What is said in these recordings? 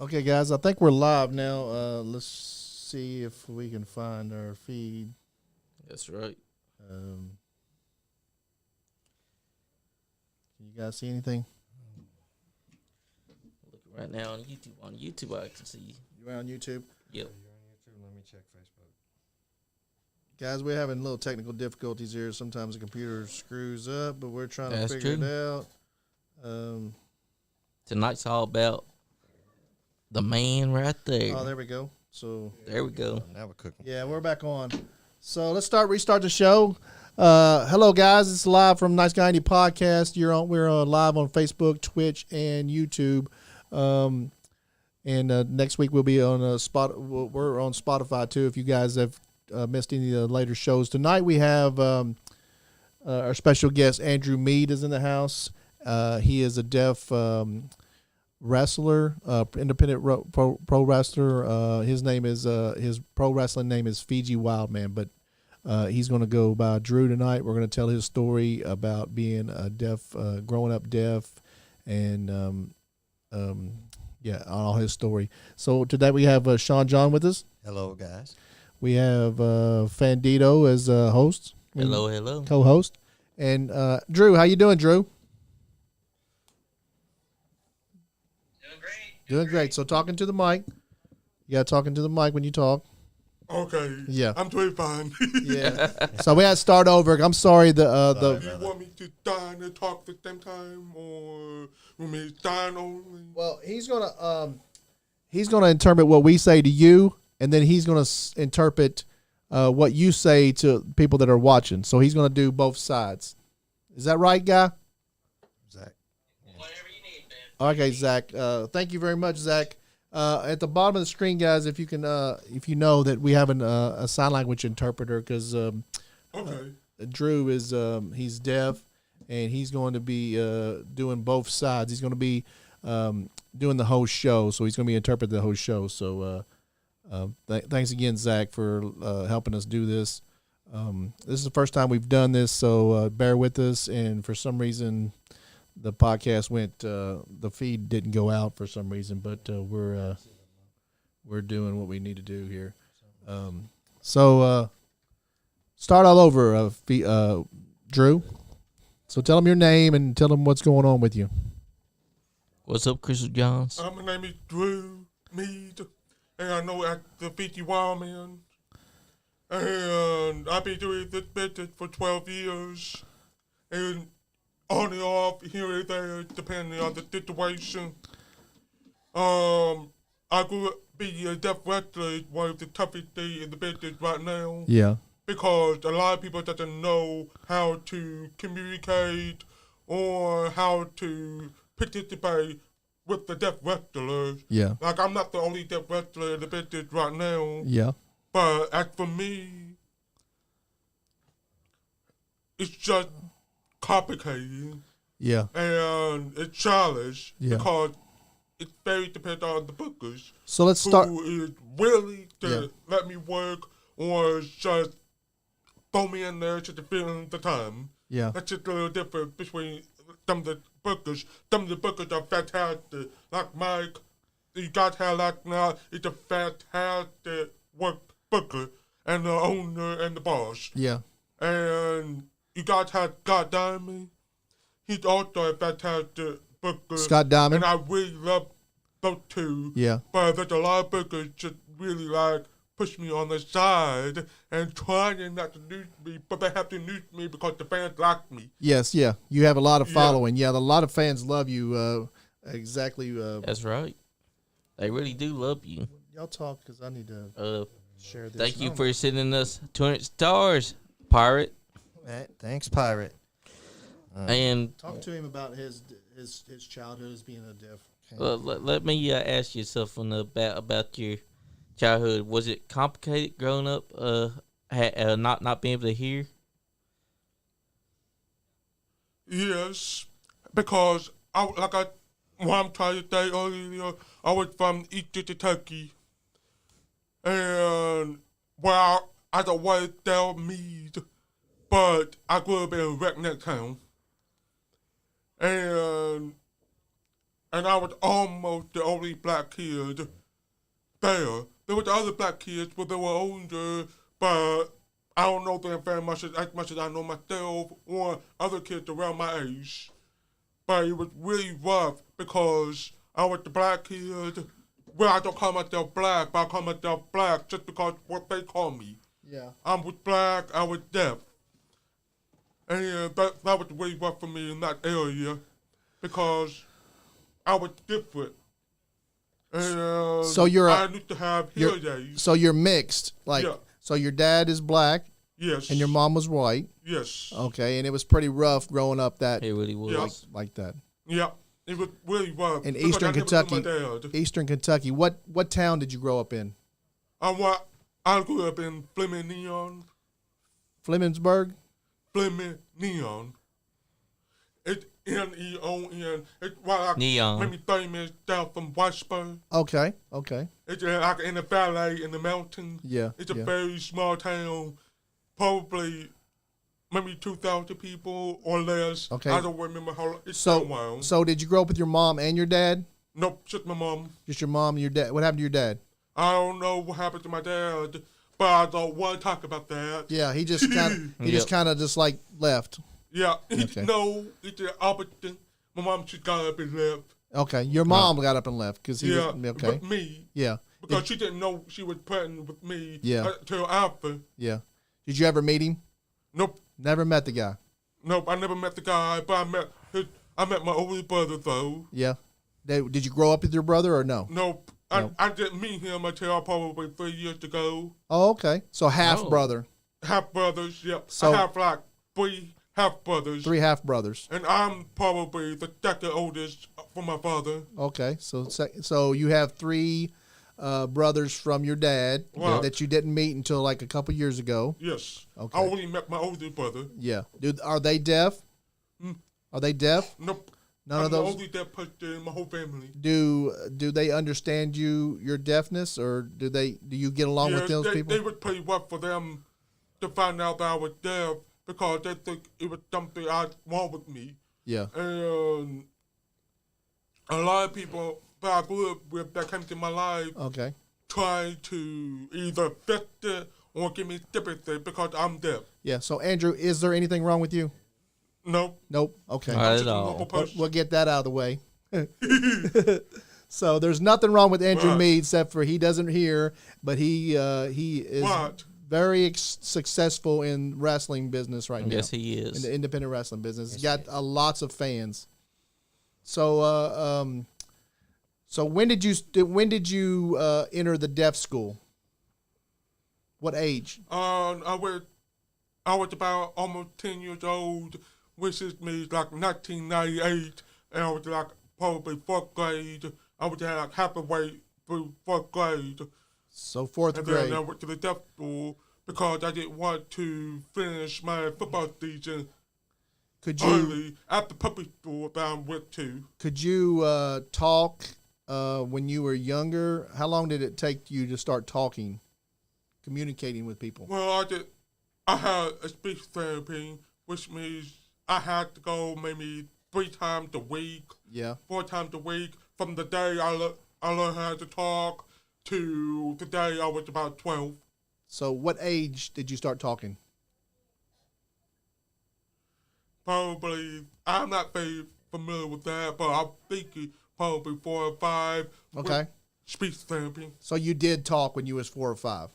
Okay, guys, I think we're live now. Let's see if we can find our feed. That's right. Can you guys see anything? Looking right now on YouTube. On YouTube, I can see you. You're on YouTube? Yep. You're on YouTube. Let me check Facebook. Guys, we're having little technical difficulties here. Sometimes the computer screws up, but we're trying to figure it out. Tonight's all about the man right there. Oh, there we go. So there we go. Now we're cooking. yeah, we're back on. So let's restart the show. Hello, guys. It's live from NiceGuyAndy podcast. We're live on Facebook, Twitch, and YouTube. And next week we'll be on we're on Spotify too. If you guys have missed any of the later shows, tonight we have our special guest Andrew MEADE is in the house. He is a deaf wrestler, independent pro wrestler. His name is his pro wrestling name is FiJi Wildman, but he's going to go by Drew tonight. We're going to tell his story about being deaf, growing up deaf, and all his story. So today we have Sean John with us. Hello, guys. We have Fandito as host. Hello. Co-host. And Drew, how you doing, Drew? Doing great. So talking to the mic. You got talking to the mic when you talk. Okay. Yeah. I'm doing fine. Yeah. So we had to start over. I'm sorry. Do you want me to dine and talk at the same time, or want me to dine only? Well, he's gonna interpret what we say to you, and then he's gonna interpret what you say to people that are watching. So he's gonna do both sides. Is that right, guy? Zach. Whatever you need, man. Okay, Zach. Thank you very much, Zach. At the bottom of the screen, guys, if you know that we have a sign language interpreter, because Okay. Drew is he's deaf, and he's going to be doing both sides. He's going to be doing the whole show, so he's going to be interpreting the whole show. So thanks again, Zach, for helping us do this. This is the first time we've done this, so bear with us. And for some reason, the podcast the feed didn't go out for some reason, but we're doing what we need to do here. So start all over, Drew. So tell them your name and tell them what's going on with you. What's up, Crystal Johns? My name is Drew Mead, and I know at the FiJi Wildman. And I've been doing this business for 12 years. And on and off, here and there, depending on the situation. I grew up being a deaf wrestler is one of the toughest things in the business right now. Yeah. Because a lot of people doesn't know how to communicate or how to participate with the deaf wrestlers. Yeah. Like, I'm not the only deaf wrestler in the business right now. Yeah. But as for me, it's just complicated. Yeah. And it's challenged because it's very dependent on the bookers. So let's start. Who is willing to let me work or just throw me in there to fill the time. Yeah. That's just a little different between some of the bookers. Some of the bookers are fantastic. Like Mike, you guys have like now, it's a fantastic booker and the owner and the boss. Yeah. And you guys have Scott Diamond. He's also a fantastic booker. Scott Diamond. And I really love those two. Yeah. But there's a lot of bookers just really like push me on the side and trying not to lose me, but they have to lose me because the fans like me. Yes. Yeah. You have a lot of following. Yeah. A lot of fans love you. Exactly. That's right. They really do love you. Y'all talk because I need to share this. Thank you for sending us 200 stars, Pirate. Thanks, Pirate. And Talk to him about his childhood as being a deaf. let me ask you something about your childhood. Was it complicated growing up, not being able to hear? Yes, because what I'm trying to say earlier, I was from Eastern Kentucky, and I don't want to tell MEADE, but I grew up in a redneck town, and and I was almost the only black kid there. There were the other black kids, but they were older, but I don't know them very much as much as I know myself or other kids around my age. But it was really rough because I was the black kid. Well, I don't call myself black, but I call myself black just because what they call me. Yeah. I was black, I was deaf. And that was really rough for me in that area because I was different. And So you're I need to have hearing aids. So you're mixed. Like, Yeah. so your dad is black Yes. and your mom was white. Yes. Okay. And it was pretty rough growing up that It really was. like that. Yeah. It was really rough. In because Eastern I never Kentucky. knew my dad. Eastern Kentucky. What town did you grow up in? I grew up in Fleming Neon. Flemingsburg? Fleming Neon. It's Neon. It's like Neon. maybe 30 minutes down from Whitesburg. Okay. Okay. It's like in the valley, in the mountains. Yeah. It's a yeah. very small town, probably maybe 2,000 people or less. Okay. I don't remember how long. It's been a while. So did you grow up with your mom and your dad? Nope, just my mom. Just your mom and your dad. What happened to your dad? I don't know what happened to my dad, but I don't want to talk about that. Yeah, he just kind of just kind of just like left. Yeah, Okay. no, it's the opposite. My mom just got up and left. Okay, your mom got up and left because he Yeah, was okay. but me, Yeah, because she didn't know she was pregnant with me Yeah. until after. yeah. Did you ever meet him? Nope, Never met the guy. nope, I never met the guy, but I met my older brother though. Yeah. Did you grow up with your brother or no? Nope, Nope. I didn't meet him until probably 3 years ago. Oh, okay. So half Oh. brother, Half brothers, yep. So- I have like 3 half brothers. 3 half brothers. And I'm probably the second oldest for my father. Okay, so you have 3 brothers from your dad Wow. that you didn't meet until like a couple years ago. Yes. Okay. I only met my older brother. Yeah. Are they deaf? Hmm. Are they deaf? Nope. None I'm of the those. only deaf person in my whole family. Do they understand your deafness, or do you get along with those people? They would pretty rough for them to find out that I was deaf because they think it was something wrong with me. Yeah. And a lot of people that I grew up with that came to my life Okay. try to either fix it or give me sympathy because I'm deaf. Yeah. So Andrew, is there anything wrong with you? Nope. Nope. Okay. Not I'm at just a normal all. We'll person. get that out of the way. So there's nothing wrong with Andrew Right. Meade except for he doesn't hear, but he is What? very successful in wrestling business right now. Yes, he In is. the independent wrestling business. He's got lots of fans. So so when did you enter the deaf school? What age? I was about almost 10 years old, which is me like 1998, and I was like probably 4th grade. I was like halfway through 4th grade, So 4th and grade. then I went to the deaf school because I didn't want to finish my football season Could you early at the public school that I went to. talk when you were younger? How long did it take you to start talking, communicating with people? Well, I had a speech therapy, which means I had to go maybe 3 times a week. Yeah. 4 times a week from the day I learned how to talk to the day I was about 12. So what age did you start talking? Probably, I'm not very familiar with that, but I'm thinking probably 4 or 5. with Okay. Speech therapy. So you did talk when you was 4 or 5.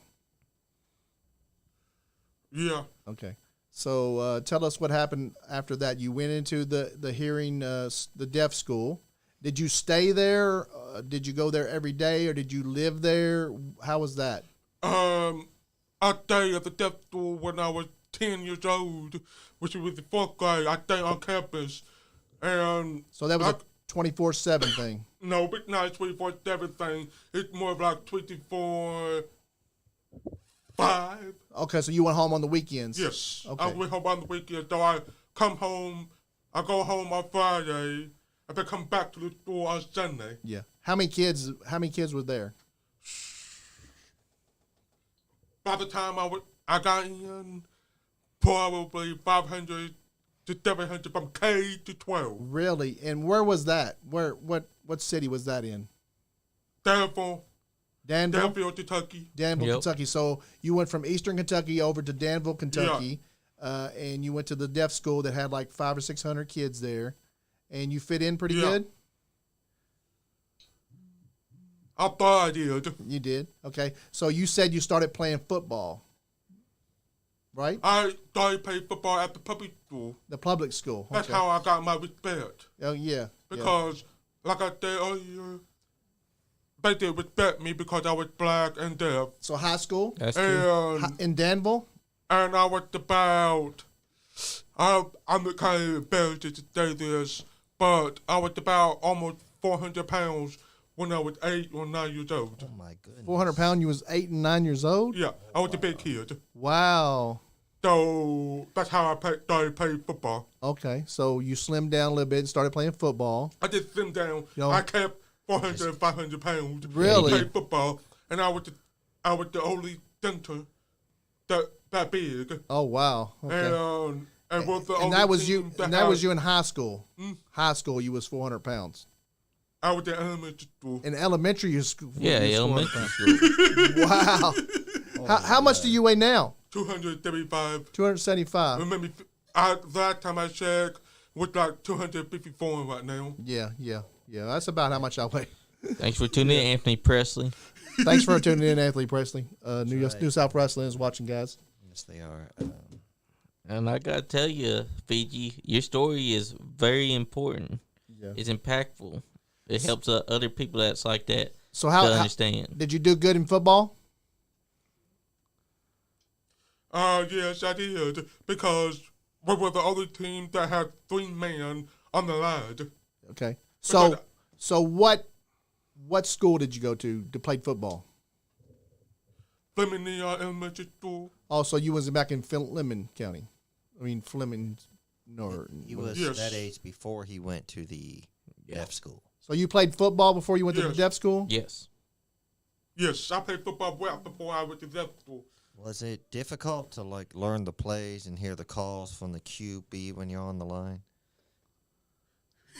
Yeah. Okay. So tell us what happened after that. You went into the hearing, the deaf school. Did you stay there? Did you go there every day, or did you live there? How was that? I stayed at the deaf school when I was 10 years old, which was the 4th grade. I stayed on campus. And So that was a 24/7 thing. no, but not a 24/7 thing. It's more of like 24/5. Okay, so you went home on the weekends. Yes. Okay. I went home on the weekend, so I come home, I go home on Friday, and then come back to the school on Sunday. Yeah. How many kids were there? By the time I got in, probably 500 to 700 from K to 12. Really? And where was that? What city was that in? Danville, Danville, Kentucky. Danville, Yep. Kentucky. So you went from Eastern Kentucky over to Danville, Kentucky, and you went to the deaf school that had like 500 or 600 kids there, and you fit in pretty Yeah. good. I thought I did. You did. Okay. So you said you started playing football, right? I started playing football at the public school. The public school. That's Okay. how I got my respect. Oh yeah. Because, like I said earlier, they did respect me because I was black and deaf. So high school That's true. And, in Danville. and I was about, I'm kind of embarrassed to say this, but I was about almost 400 pounds when I was 8 or 9 years old. Oh my goodness. 400 pound. You was 8 and 9 years old. Yeah, I was a big kid. Wow. So that's how I started playing football. Okay. So you slimmed down a little bit and started playing football. I just slimmed down. Yo. I kept 400 and 500 pounds. Really? Played football, and I was the only center that big. Oh wow. Okay. And was the And only that was team you. And that was had- you in high school. Mm. High school, you was 400 pounds. I was in elementary school. In elementary school. Yeah, you was elementary 400 school. pounds. Wow. How much do you weigh now? 235. 275. Remember, last time I checked, was like 254 right now. Yeah. That's about how much I weigh. Thanks for tuning in, Anthony Presley. Thanks for tuning in, Anthony Presley. New right. South Wrestling is watching, guys. Yes, they are. And I gotta tell you, Fiji, your story is very important. Yeah. It's impactful. It helps other people that's like that So to how understand. did you do good in football? Yes, I did. Because we were the only team that had 3 men on the line. Okay. Because- So what school did you go to play football? Fleming Elementary School. Also, you was back in Lemon County. I mean Fleming. No. He was Yes. that age before he went to the deaf school. So you played football before you went to the Yes. deaf school? Yes. Yes, I played football well before I went to deaf school. Was it difficult to like learn the plays and hear the calls from the QB when you're on the line?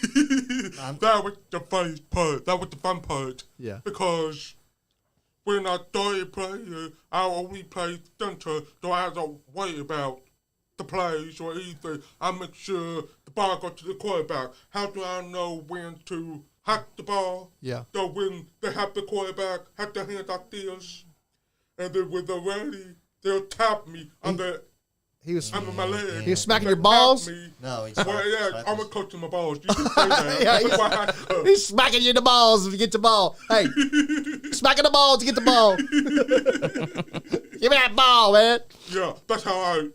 That was the fun part. That was the fun part. Yeah. Because when I started playing, I only played center, so I had to worry about the plays or anything. I make sure the ball got to the quarterback. How do I know when to hack the ball? Yeah. So when they have the quarterback, have their hands like this, and then when they're ready, they'll tap me under my leg. He was smacking They your balls? tap me. No, he's Well, yeah, slapped I'm his- a coach in my balls. You can say that. Yeah, That's why I have to. He's smacking you in the balls if you get the ball. Hey, smacking the ball to get the ball. Give me that ball, man. Yeah, that's how I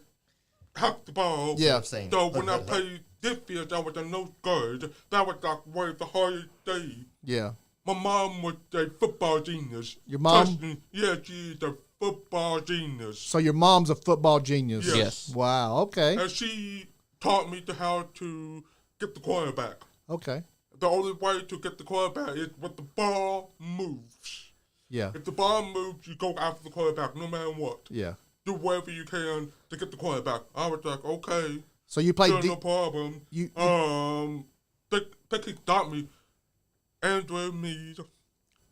hack the ball. Yeah. I'm saying. So when I played this field, I was a nose guard. That was like one of the hardest days. Yeah. My mom was a football genius. Your mom? Trust me. Yeah, she's a football genius. So your mom's a football genius. Yes. Yes. Wow. Okay. And she taught me how to get the quarterback. Okay. The only way to get the quarterback is when the ball moves. Yeah. If the ball moves, you go after the quarterback no matter what. Yeah. Do whatever you can to get the quarterback. I was like, okay, So you played. sure, no problem. you They can stop me. Andrew Meade,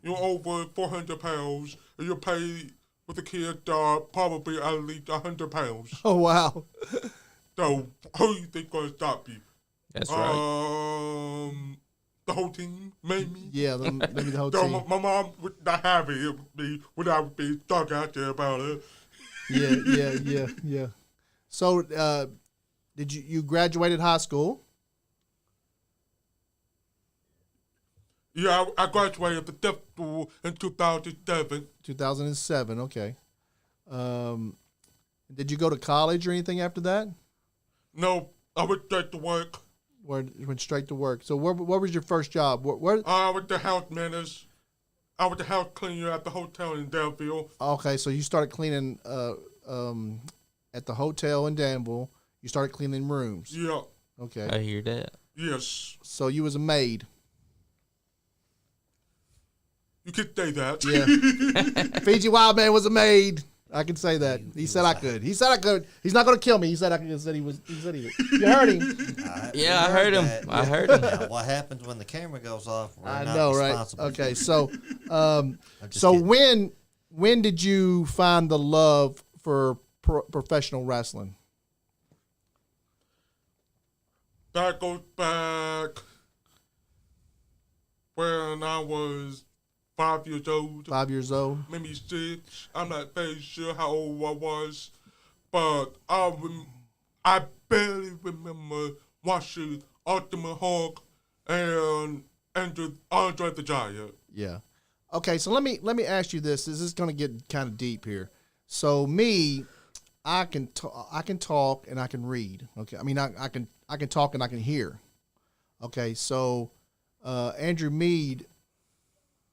you're over 400 pounds, and you're paid with a kid probably at least 100 pounds. Oh wow. So who you think gonna stop you? That's right. The whole team, maybe. Yeah. Maybe the whole So team. my mom would not have it with me when I would be stuck out there about it. Yeah. So did you graduated high school? Yeah, I graduated the deaf school in 2007. 2007. Okay. Did you go to college or anything after that? No, I went straight to work. Or you went straight to work? So what was your first job? Where I was the house manager. I was the house cleaner at the hotel in Delville. Okay, so you started cleaning at the hotel in Danville. You started cleaning rooms. Yeah, Okay. I hear that. yes. So you was a maid. You could say that. Yeah. FiJi Wildman was a maid. I can say that. He said I could. He said I could. He's not going to kill me. He said I could. He said he was. He said he would. You heard him. Yeah, I heard him. that. I heard him. Now, what happens when the camera goes off? We're I not know, right? responsible. Okay, so, just so kidding. when did you find the love for professional wrestling? That goes back when I was 5 years old. 5 years old. Maybe 6. I'm not very sure how old I was, but I barely remember watching Ultimate Hulk and Andre the Giant. Yeah. Okay, so let me ask you this. This is going to get kind of deep here. So me, I can talk and I can read. Okay, I mean I can talk and I can hear. Okay, so Andrew Meade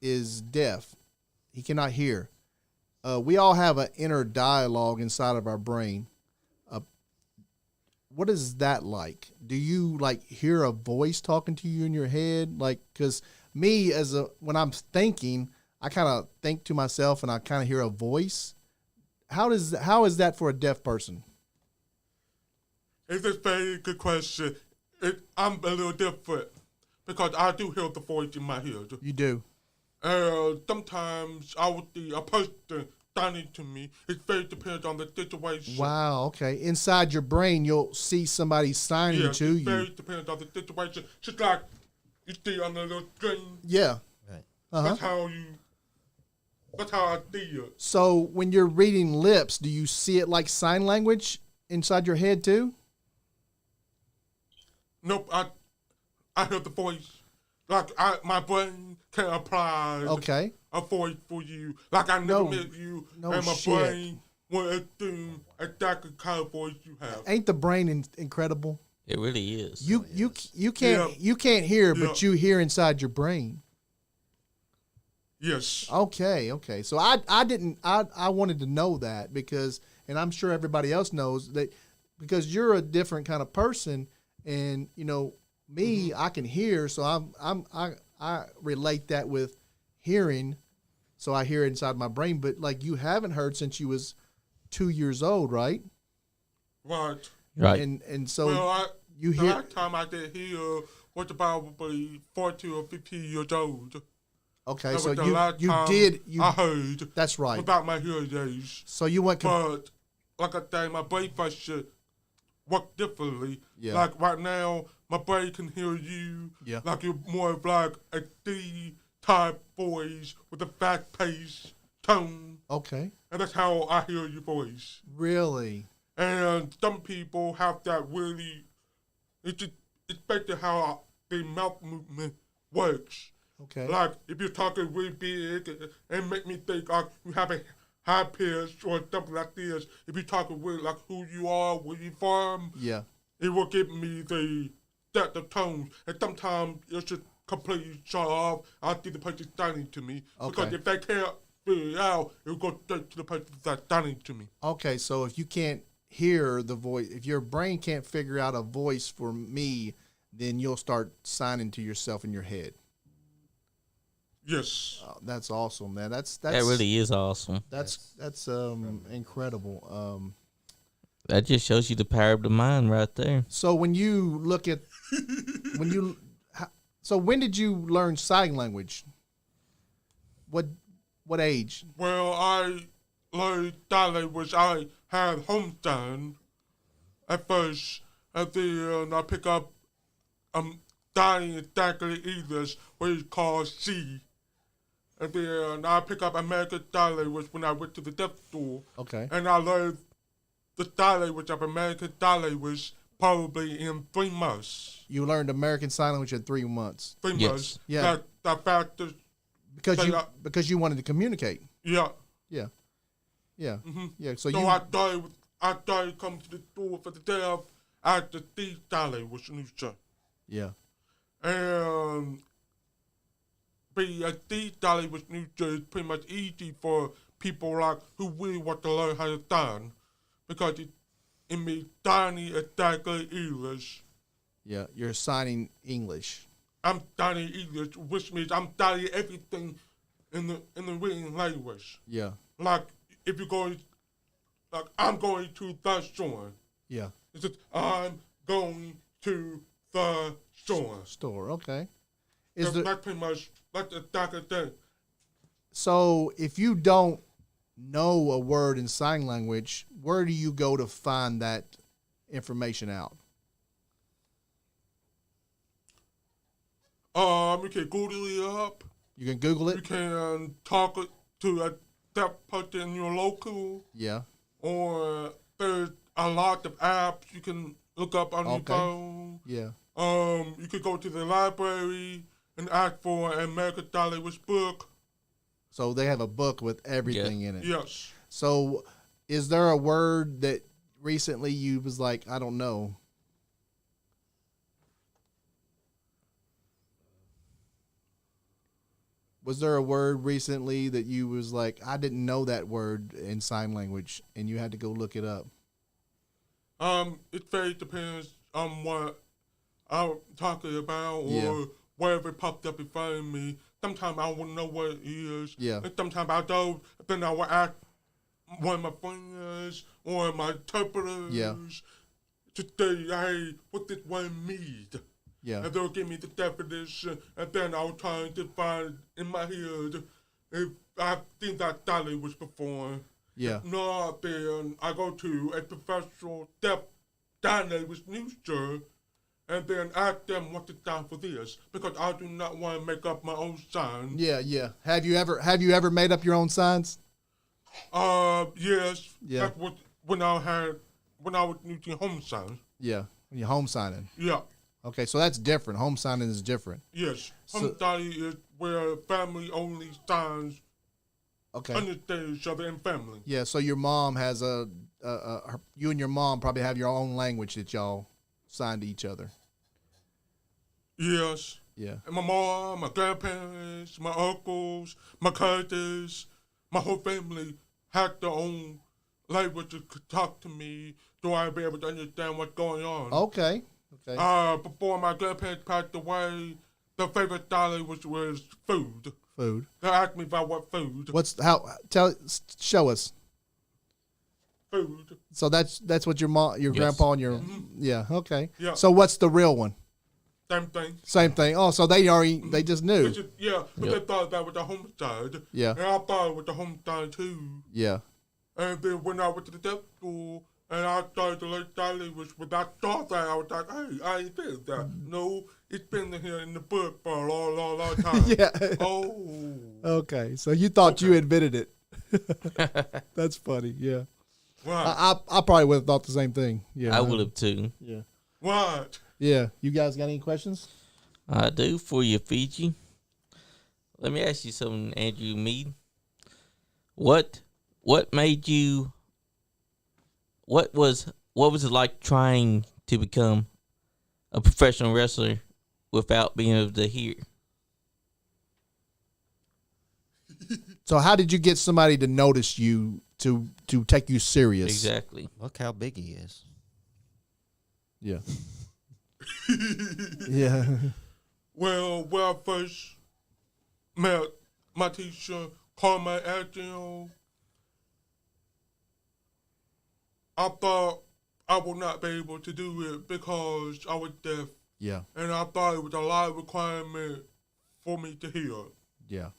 is deaf. He cannot hear. We all have an inner dialogue inside of our brain. What is that like? Do you like hear a voice talking to you in your head? Like, because me when I'm thinking, I kind of think to myself and I kind of hear a voice. How is that for a deaf person? It's a very good question. I'm a little different because I do hear the voice in my head. You do. Sometimes I would see a person standing to me. It very depends on the situation. Wow. Okay. Inside your brain, you'll see somebody signing Yeah, to it you. very depends on the situation. Just like you see on the little screen. Yeah. Right. Uh-huh. That's how I see it. So when you're reading lips, do you see it like sign language inside your head too? Nope, I hear the voice. Like my brain can apply Okay. a voice for you. Like I never met you, no and my shit. brain will assume exactly the kind of voice you have. Ain't the brain incredible? It really is. You can't Yeah. you can't hear, but Yeah. you hear inside your brain. Yes. Okay. So I wanted to know that because, and I'm sure everybody else knows that because you're a different kind of person, and you know me, I can hear, so I relate that with hearing, so I hear it inside my brain. But like you haven't heard since you was 2 years old, right? Right. Right. And so Well, you the hear. last time I did hear was probably 14 or 15 years old. Okay, That so was the last time I heard That's right. about my hearing aids. So you went. But like I say, my brain function work differently. Yeah. Like right now, my brain can hear you. Yeah. Like you're more of like a D-type voice with a fast-paced tone, Okay. and that's how I hear your voice. Really. And some people have that really. It's basically how their mouth movement works. Okay. Like if you're talking really big and make me think like you have a high pitch or something like this. If you're talking really like who you are, where you from, Yeah. it will give me the tones. And sometimes it's just completely shut off. I'll see the person standing to me. Because Okay. if they can't figure it out, it'll go straight to the person that's standing to me. Okay, so if you can't hear the voice, if your brain can't figure out a voice for me, then you'll start signing to yourself in your head. Yes. Oh, that's awesome, man. That's That really is awesome. that's incredible. That just shows you the power of the mind right there. So when you look at so when did you learn sign language? What age? Well, I learned sign language. I had hometown at first, and then I pick up studying exactly English, what is called C. And then I pick up American Sign Language when I went to the deaf school. Okay. And I learned the sign language of American Sign Language probably in 3 months. You learned American Sign Language in 3 months 3 Yes. months. Yeah. That fastest. because you wanted to communicate. Yeah. Yeah. Yeah. Mm-hmm. Yeah. So So you I started coming to the school for the deaf at the D Sign Language in New Jersey. yeah. And being a D Sign Language in New Jersey is pretty much easy for people like who really want to learn how to sign because it means signing exactly English. Yeah. You're signing English. I'm studying English, which means I'm studying everything in the written language. Yeah. Like if you go like I'm going to the store. Yeah. It's just I'm going to the store. Store. Okay. That's pretty much that's the exact thing. So if you don't know a word in sign language, where do you go to find that information out? You can Google it up. You can Google You it. can talk to that person in your local, Yeah. or there's a lot of apps you can look up on your Okay. phone. Yeah. You could go to the library and ask for an American Dollywood book. So they have a book with everything in it. Yes. So is there a word that recently you was like, I don't know? Was there a word recently that you was like, I didn't know that word in sign language, and you had to go look it up? It very depends on what I'm talking about, or Yeah. wherever it popped up in front of me. Sometimes I won't know what it is. Yeah. And sometimes I don't. Then I will ask one of my friends or my interpreters to say, hey, what this word mean? Yeah. And they'll give me the definition, and then I'll try to find in my head if I've seen that Dolly was before. Yeah. If not, then I go to a professional Dollywood newsster and then ask them what to sign for this, because I do not want to make up my own sign. Yeah. Yeah. Have you ever made up your own signs? Yes. Yeah. That was when I was using home signs. Yeah. When you're home signing. Yeah. Okay, so that's different. Home signing is different. Yes. So- Home signing is where family only signs Okay. understand each other in family. Yeah, so your mom has you and your mom probably have your own language that y'all sign to each other. Yes. Yeah. And my mom, my grandparents, my uncles, my cousins, my whole family had their own language to talk to me, so I'd be able to understand what's going on. Okay. Okay. Before my grandparents passed away, their favorite dolly was food. Food. They asked me if I want food. Show us. Food. So that's what your mom, your Yes. grandpa, and your okay. Yeah. So what's the real one? Same thing. Same thing. Oh, so they just knew. It's just, yeah, but they thought that was the homicide. Yeah. And I thought it was the homicide too. Yeah. And then when I went to the deaf school and I started to learn Dollywood, when I thought that, I was like, hey, I ain't did that. No, it's been here in the book for a long, long, long time. Yeah. Oh. Okay. So you thought you invented it. That's funny. Yeah. Right. I probably would have thought the same thing. Yeah. I would have too. Yeah. Right. Yeah. You guys got any questions? I do for you, Fiji. Let me ask you something, Andrew Meade. What made you? What was it like trying to become a professional wrestler without being able to hear? So how did you get somebody to notice you to take you serious? Exactly. Look how big he is. Yeah. Yeah. Well, when I first met my teacher, Carmen Adriel, I thought I would not be able to do it because I was deaf. Yeah. And I thought it was a lot of requirement for me to hear. Yeah.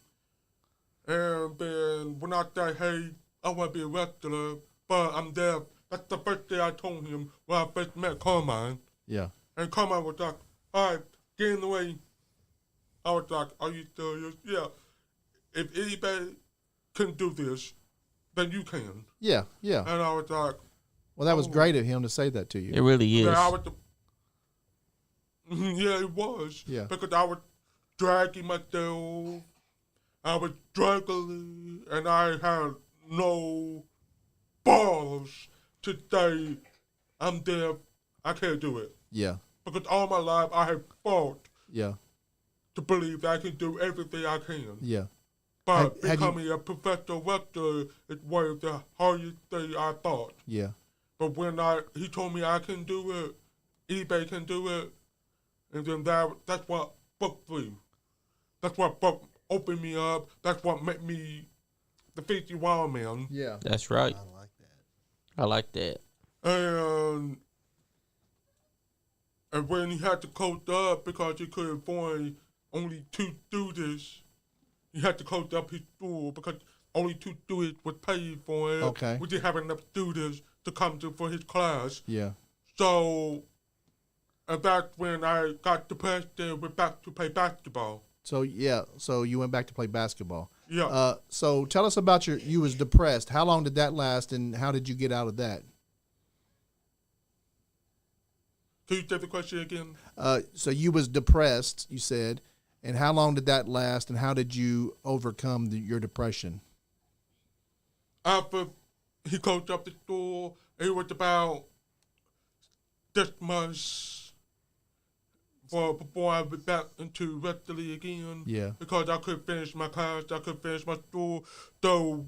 And then when I said, hey, I want to be a wrestler, but I'm deaf, that's the first thing I told him when I first met Carmine. Yeah. And Carmine was like, all right, get in the way. I was like, are you serious? Yeah. If anybody can do this, then you can. Yeah. Yeah. And I was like, Well, that was great of him to say that to you. It really is. yeah, I was yeah, it was. Yeah. Because I was dragging myself, I was struggling, and I had no balls to say, I'm deaf, I can't do it. Yeah. Because all my life I have fought Yeah. to believe that I can do everything I can. Yeah. But Had you- becoming a professional wrestler is one of the hardest things I thought. Yeah. But when he told me I can do it, eBay can do it, and then that's what broke through. That's what opened me up. That's what made me the FiJi Wildman. Yeah. That's right. I like that. I like that. And when he had to coach up because he could find only 2 students, he had to coach up his school because only 2 students was paid for it. Okay. We didn't have enough students to come to for his class. Yeah. So, and that's when I got depressed and went back to play basketball. So you went back to play basketball. Yeah. So tell us about you was depressed. How long did that last, and how did you get out of that? Can you take the question again? So you was depressed, you said, and how long did that last, and how did you overcome your depression? After he coached up the school, it was about 6 months before I went back into wrestling again. Yeah. Because I couldn't finish my class, I couldn't finish my school. So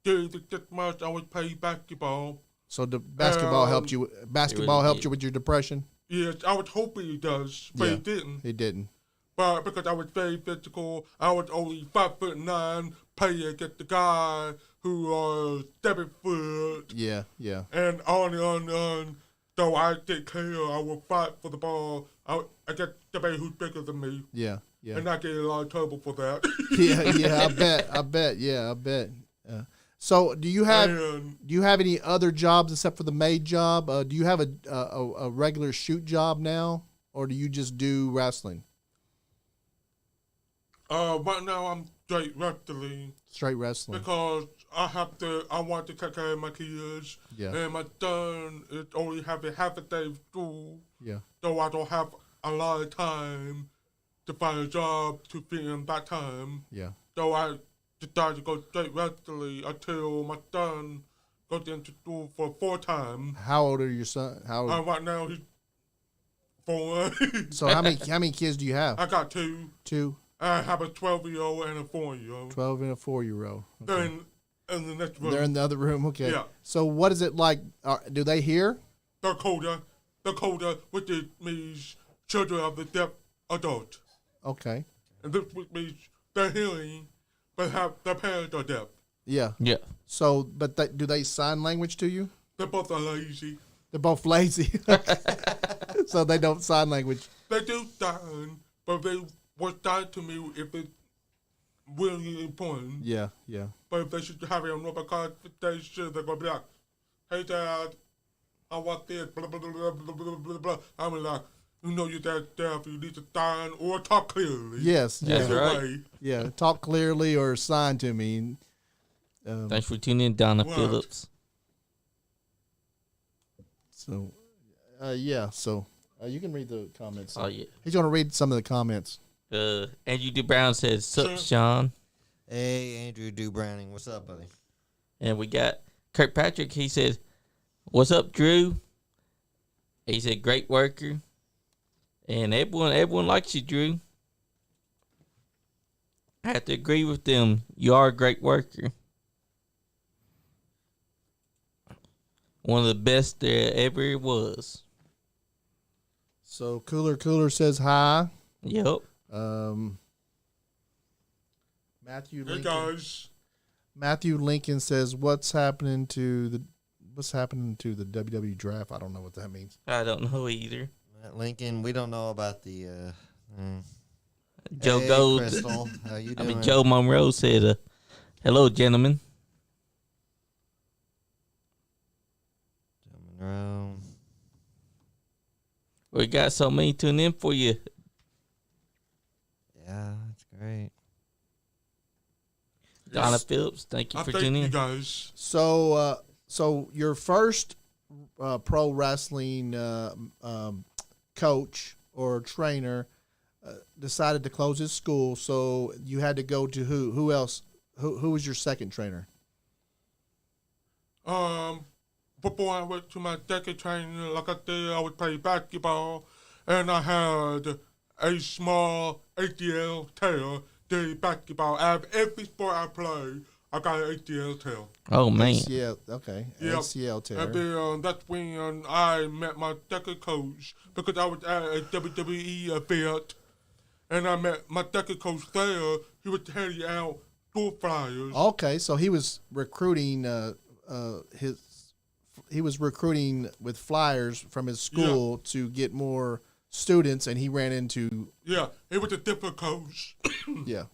during the 6 months I was playing basketball. So the basketball helped you. Basketball helped you with your depression. Yes, I was hoping it does, but it didn't. It didn't. But because I was very physical, I was only 5'9", playing against the guy who was 7 foot. Yeah. And on and on and on. So I didn't care. I would fight for the ball. I get somebody who's bigger than me. Yeah. And I get in a lot of trouble for that. I bet. Yeah, I bet. So do you have any other jobs except for the maid job? Do you have a regular shoot job now, or do you just do wrestling? Right now I'm straight wrestling. Straight wrestling. Because I want to take care of my kids. Yeah. And my son is only having half a day of school. Yeah. So I don't have a lot of time to find a job to fit in that time. Yeah. So I decided to go straight wrestling until my son goes into school for 4 times. How old are your son? Right now he's 4. So how many kids do you have? I got 2. 2. I have a 12-year-old and a 4-year-old. 12 and a 4-year-old. Okay. They're in the next room. They're in the other room. Okay. Yeah. So what is it like? Do they hear? They're colder, which means children of the deaf adult. Okay. And this means they're hearing, but their parents are deaf. Yeah. Yeah. So, but do they sign language to you? They both are lazy. They're both lazy. So they don't sign language. They do sign, but they will sign to me if it's really important. Yeah. But if they should have it on another conversation, they're going to be like, hey, Dad, I want this, blah, blah, blah, blah, blah, blah, blah. I'm like, you know your dad's deaf, you need to sign or talk clearly. Yes. That's right. Way. Yeah. Talk clearly or sign to me. Thanks for tuning in, Donna Phillips. So, So you can read the comments. Oh, yeah. He's going to read some of the comments. Andrew D. Brown says, "Sup, Sure. Sean?" Hey, Andrew Browning. What's up, buddy? And we got Kirkpatrick. He says, "What's up, Drew?" He said, "Great worker." And everyone likes you, Drew. I have to agree with them. You are a great worker. One of the best there ever was. So Cooler says hi. Yep. Matthew Hey, Lincoln. guys. Matthew Lincoln says, "What's happening to the WWE draft?" I don't know what that means. I don't know either. Lincoln, we don't know about the. Joe hey, Gold. Crystal, how you doing? Joe Monroe said, "Hello, gentlemen." Joe Monroe. We got so many tuning in for you. Yeah, that's great. Donna Phillips, thank you I for thank tuning you in. guys. So your first pro wrestling coach or trainer decided to close his school, so you had to go to who? Who else? Who was your second trainer? Before I went to my second training, like I said, I was playing basketball, and I had a small ACL tear during basketball. Out of every sport I played, I got an ACL tear. Oh, man. ACL, okay. Yep. ACL tear. And then that's when I met my second coach, because I was at a WWE event, and I met my second coach there. He was handing out school flyers. Okay, so he was recruiting recruiting with flyers from his school to get more students, and he ran into Yeah, he was a different coach. yeah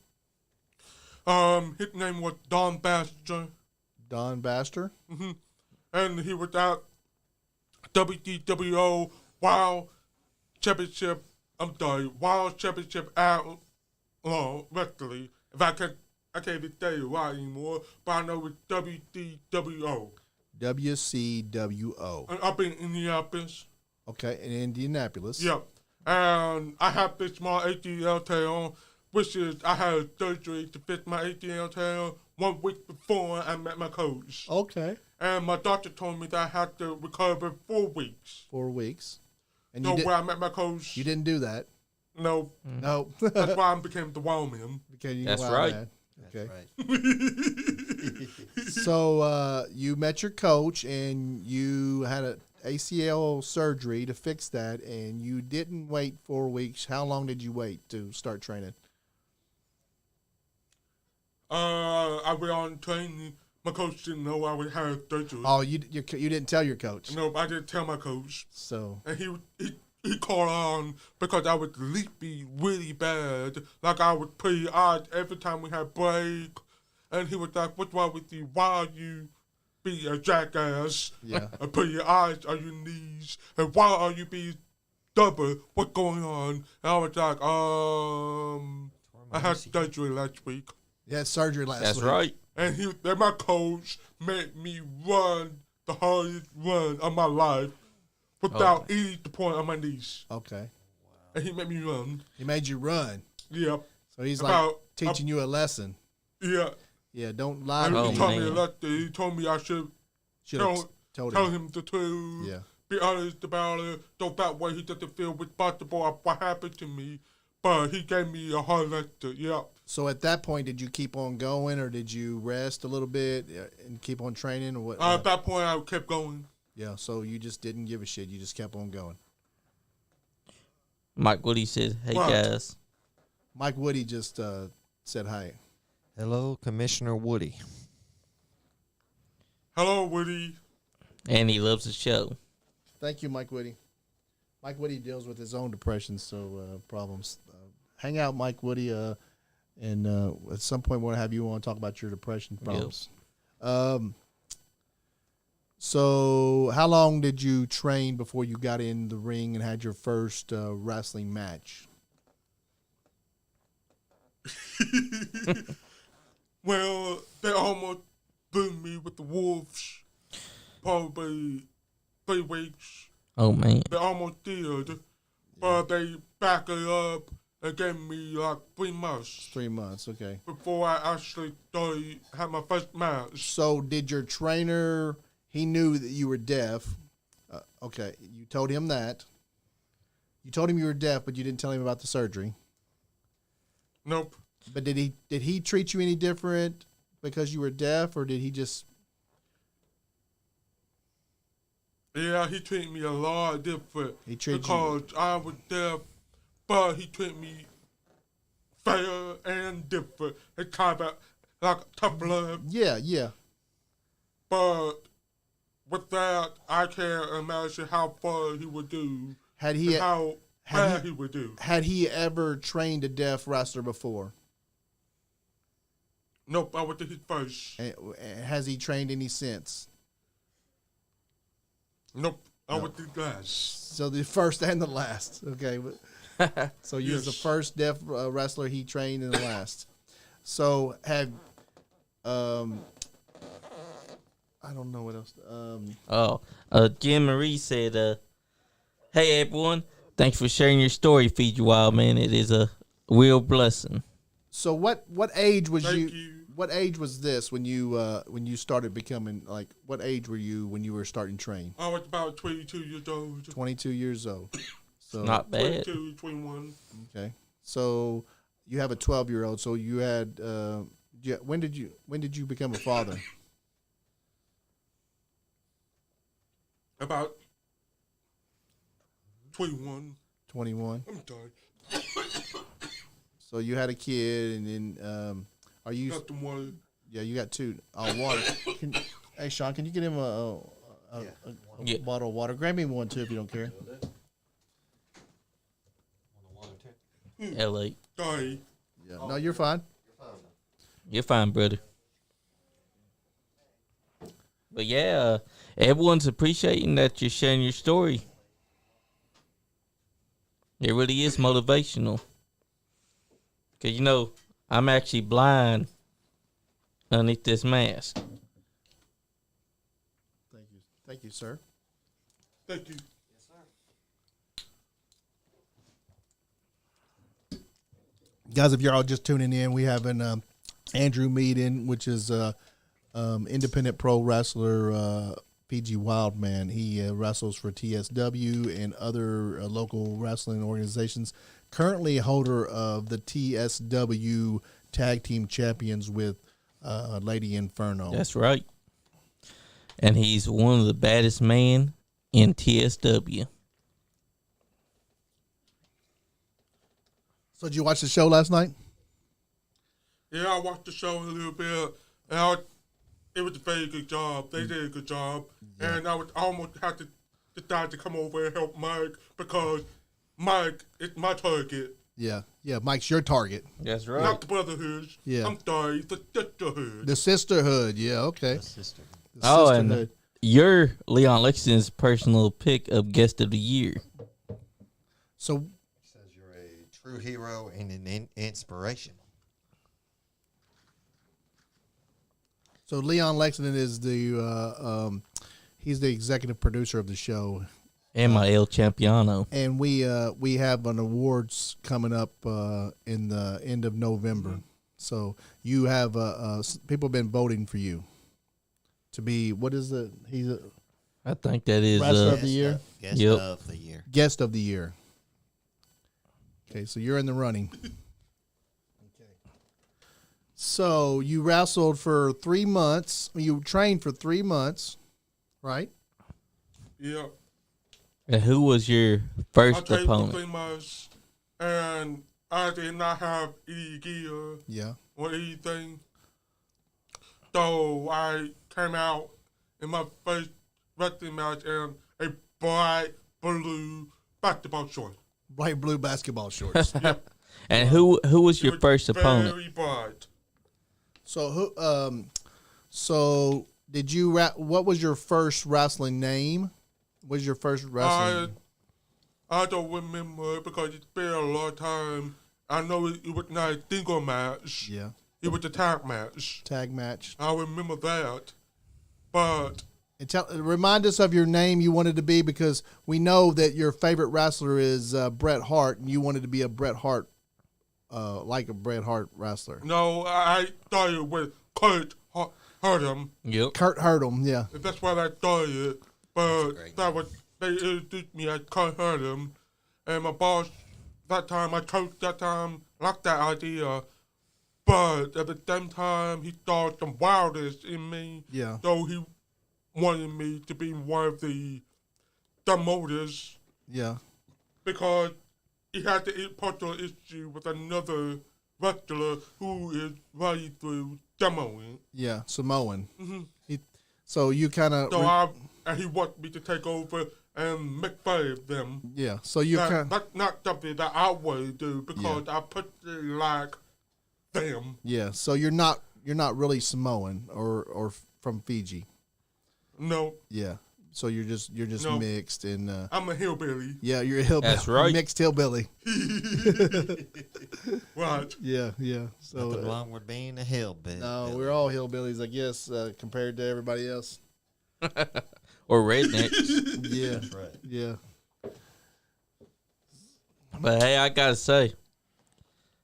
His name was Don Baxter. Don Baster. And he was at WDWO Wild Championship. Wild Championship out wrestling. If I can't even tell you why anymore, but I know it's WDWO. WCWO. And up in Indianapolis. Okay, in Indianapolis. Yep. And I have this small ACL tear, which is I had surgery to fix my ACL tear 1 week before I met my coach. Okay. And my doctor told me that I had to recover 4 weeks. 4 weeks. And So when I met my coach, you didn't do that. no, No. that's why I became the Wildman. That's right. Man. Okay. That's right. So you met your coach, and you had an ACL surgery to fix that, and you didn't wait 4 weeks. How long did you wait to start training? I went on training. My coach didn't know I would have surgery. Oh, you didn't tell your coach. No, I didn't tell my coach. So And he called on because I was sleepy really bad. Like I was pretty odd every time we had break. And he was like, "What's wrong with you? Why are you being a jackass? Yeah. And put your eyes on your knees. And why are you being stubborn? What's going on?" And I was like, I had surgery last week. you had surgery last That's week. right. And my coach made me run the hardest run of my life without eating the point on my knees. Okay. And he made me run. He made you run. Yep. So he's About- like teaching you a lesson. Yeah. Yeah, don't lie And to Oh, he told me. me man. he told me I should Should have tell told him. him the truth. Yeah. Be honest about it. So that way he doesn't feel responsible of what happened to me. But he gave me a hard lecture. Yep. So at that point, did you keep on going, or did you rest a little bit and keep on training, or what? At that point, I kept going. Yeah, so you just didn't give a shit. You just kept on going. Mike Woody said, "Hey What? guys, Mike Woody just said hi. Hello, Commissioner Woody. Hello, Woody. and he loves the show." Thank you, Mike Woody. Mike Woody deals with his own depression, so problems. Hang out, Mike Woody, and at some point we'll have you on to talk about your depression problems. So how long did you train before you got in the ring and had your first wrestling match? Well, they almost blew me with the Wolves. Probably 3 weeks. Oh man, They almost did. But they backed it up and gave me like 3 months 3 months, okay. before I actually had my first match. So did your trainer, he knew that you were deaf. Okay, you told him that. You told him you were deaf, but you didn't tell him about the surgery. Nope. But did he treat you any different because you were deaf, or did he just? Yeah, he treated me a lot different. He treated because I was deaf, but he treated me fair and different. It's kind of like tough love. Yeah. But with that, I can't imagine how far he would do Had and he how had bad he- he would do. had he ever trained a deaf wrestler before? Nope, I was his first. And has he trained any since? Nope, I No. was the last. So the first and the last. Okay. So you was the Yes. first deaf wrestler he trained and the last. So have I don't know what else. Jim Marie said, "Hey everyone, thanks for sharing your story, FiJi Wildman. It is a real blessing." So what age was Thank you. What age was this when you started becoming like? What age were you when you were starting to train? I was about 22 years old. 22 years old. So Not bad. 22, 21. okay. So you have a 12-year-old. So you had when did you become a father? About 21. 21. I'm sorry. So you had a kid, and then are you? Got the one. Yeah, you got two. Water. Hey, Sean, can you get him a Yeah. bottle of water. Grab me one too if you don't care. L.A. Sorry. Yeah. No, you're fine. You're fine, brother. But yeah, everyone's appreciating that you're sharing your story. It really is motivational. Because, I'm actually blind underneath this mask. Thank you. Thank you, sir. Thank you. Guys, if you're all just tuning in, we have an Andrew Meade in, which is independent pro wrestler FiJi Wildman. He wrestles for TSW and other local wrestling organizations. Currently holder of the TSW Tag Team Champions with Lady Inferno. That's right. And he's one of the baddest men in TSW. So did you watch the show last night? Yeah, I watched the show a little bit, and it was a very good job. They did a good job, and I almost had to decide to come over and help Mike because Mike is my target, Yeah. Yeah, Mike's your target. That's right. not the brotherhood. Yeah. I'm sorry, the sisterhood. The sisterhood. Yeah, okay. Sister. The Oh, sisterhood. and you're Leon Lexington's personal pick of guest of the year. So Says you're a true hero and an inspiration. So Leon Lexington is he's the executive producer of the show, And my El Champiano. and we have an awards coming up in the end of November. So you have people have been voting for you to be he's a I think that is Wrestler of the year? Guest Yep. of the year. guest of the year. Okay, so you're in the running. Okay. So you wrestled for 3 months. You trained for 3 months, right? Yeah, And who was your I first trained for opponent? 3 months, and I did not have any gear Yeah. or anything. So I came out in my first wrestling match in a bright blue basketball short. Bright blue basketball shorts. And who was your It was first opponent? Very bright. So did you what was your first wrestling name? What was your first wrestling? I don't remember because it's been a long time. I know it was not a single match. Yeah. It was a tag match. Tag match. I remember that. But And remind us of your name you wanted to be, because we know that your favorite wrestler is Bret Hart, and you wanted to be a Bret Hart, like a Bret Hart wrestler. no, I started with Kurt Hurdum. Yep. Kurt Hurdle, yeah. That's why I started. But great they introduced me as Kurt Hurdum. And my boss my coach that time, liked that idea. But at the same time, he saw some wildness in me. Yeah. So he wanted me to be one of the promoters Yeah. because he had the personal issue with another wrestler who is running through demoing. Yeah. Samoan. Mhm. So you kind of. So and he wanted me to take over and make fun of them. Yeah. So you kind. That's not something that I want to do because I personally like them. Yeah. So you're not really Samoan or from Fiji. No, Yeah. So you're just No. mixed and. I'm a hillbilly. Yeah, you're a hillbilly. That's right. Mixed hillbilly. Right. Yeah, yeah. So Nothing wrong with being a hillbilly. no, we're all hillbillies, I guess, compared to everybody else. Or rednecks. Yeah, That's right. yeah. But hey, I gotta say,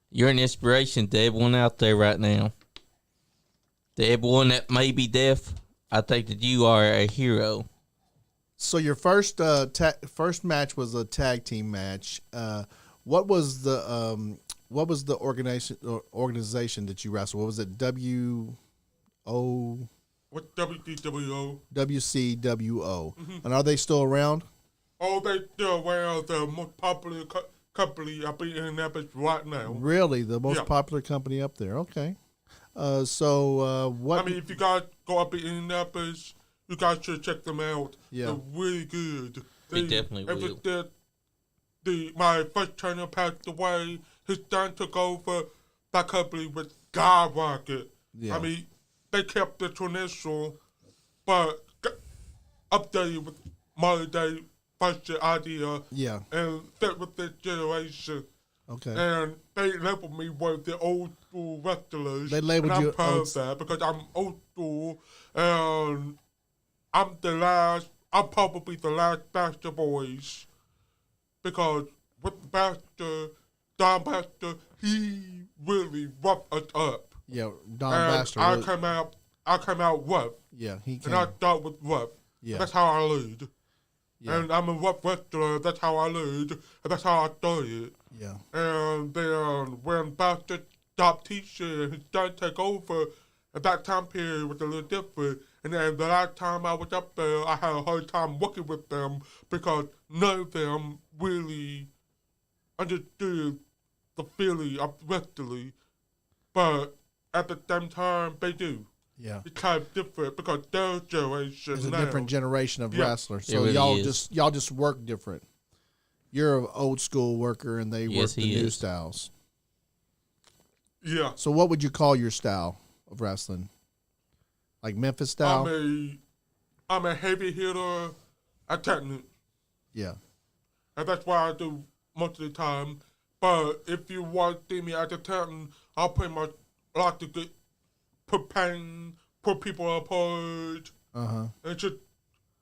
you're an inspiration to everyone out there right now. To everyone that may be deaf, I think that you are a hero. So your first match was a tag team match. What was the organization that you wrestled? What was it? With WCWO. WCWO. And are they still around? Oh, they still wear the most popular company up in Indianapolis right now. Really, the most Yeah. popular company up there. Okay. So what? I mean, if you guys go up in Indianapolis, You guys should check them out. Yeah. They're really good. We definitely will. My first trainer passed away. His son took over. That company with skyrocket. Yeah. I mean, they kept the traditional, but updated with modern day fashion idea. Yeah. And fit with this generation. Okay. And they labeled me one of the old school wrestlers. They labeled and you I'm proud old- of that because I'm old school and I'm probably the last Baxter boys because with Baxter, Don Baxter, he really roughed us up. Yeah, Don And Baxter. I really- came out rough. yeah, he And I came. start with rough. Yeah. That's how I lead. Yeah. And I'm a rough wrestler, that's how I lead, and that's how I started. Yeah. And then when Baxter stopped teaching, his son took over. At that time period was a little different. And then the last time I was up there, I had a hard time working with them because none of them really understood the feeling of wrestling. But at the same time, they do. Yeah. It's kind of different because their generation It's a now. different generation of Yeah. wrestlers. It So really y'all is. just work different. You're an old school worker, and they Yes, work the he new is. styles. Yeah. So what would you call your style of wrestling? Like Memphis style? I'm a heavy hitter attendant. Yeah. And that's what I do most of the time. But if you want to see me as a attendant, I'll pretty much like to put pain, put people apart, Uh-huh. and just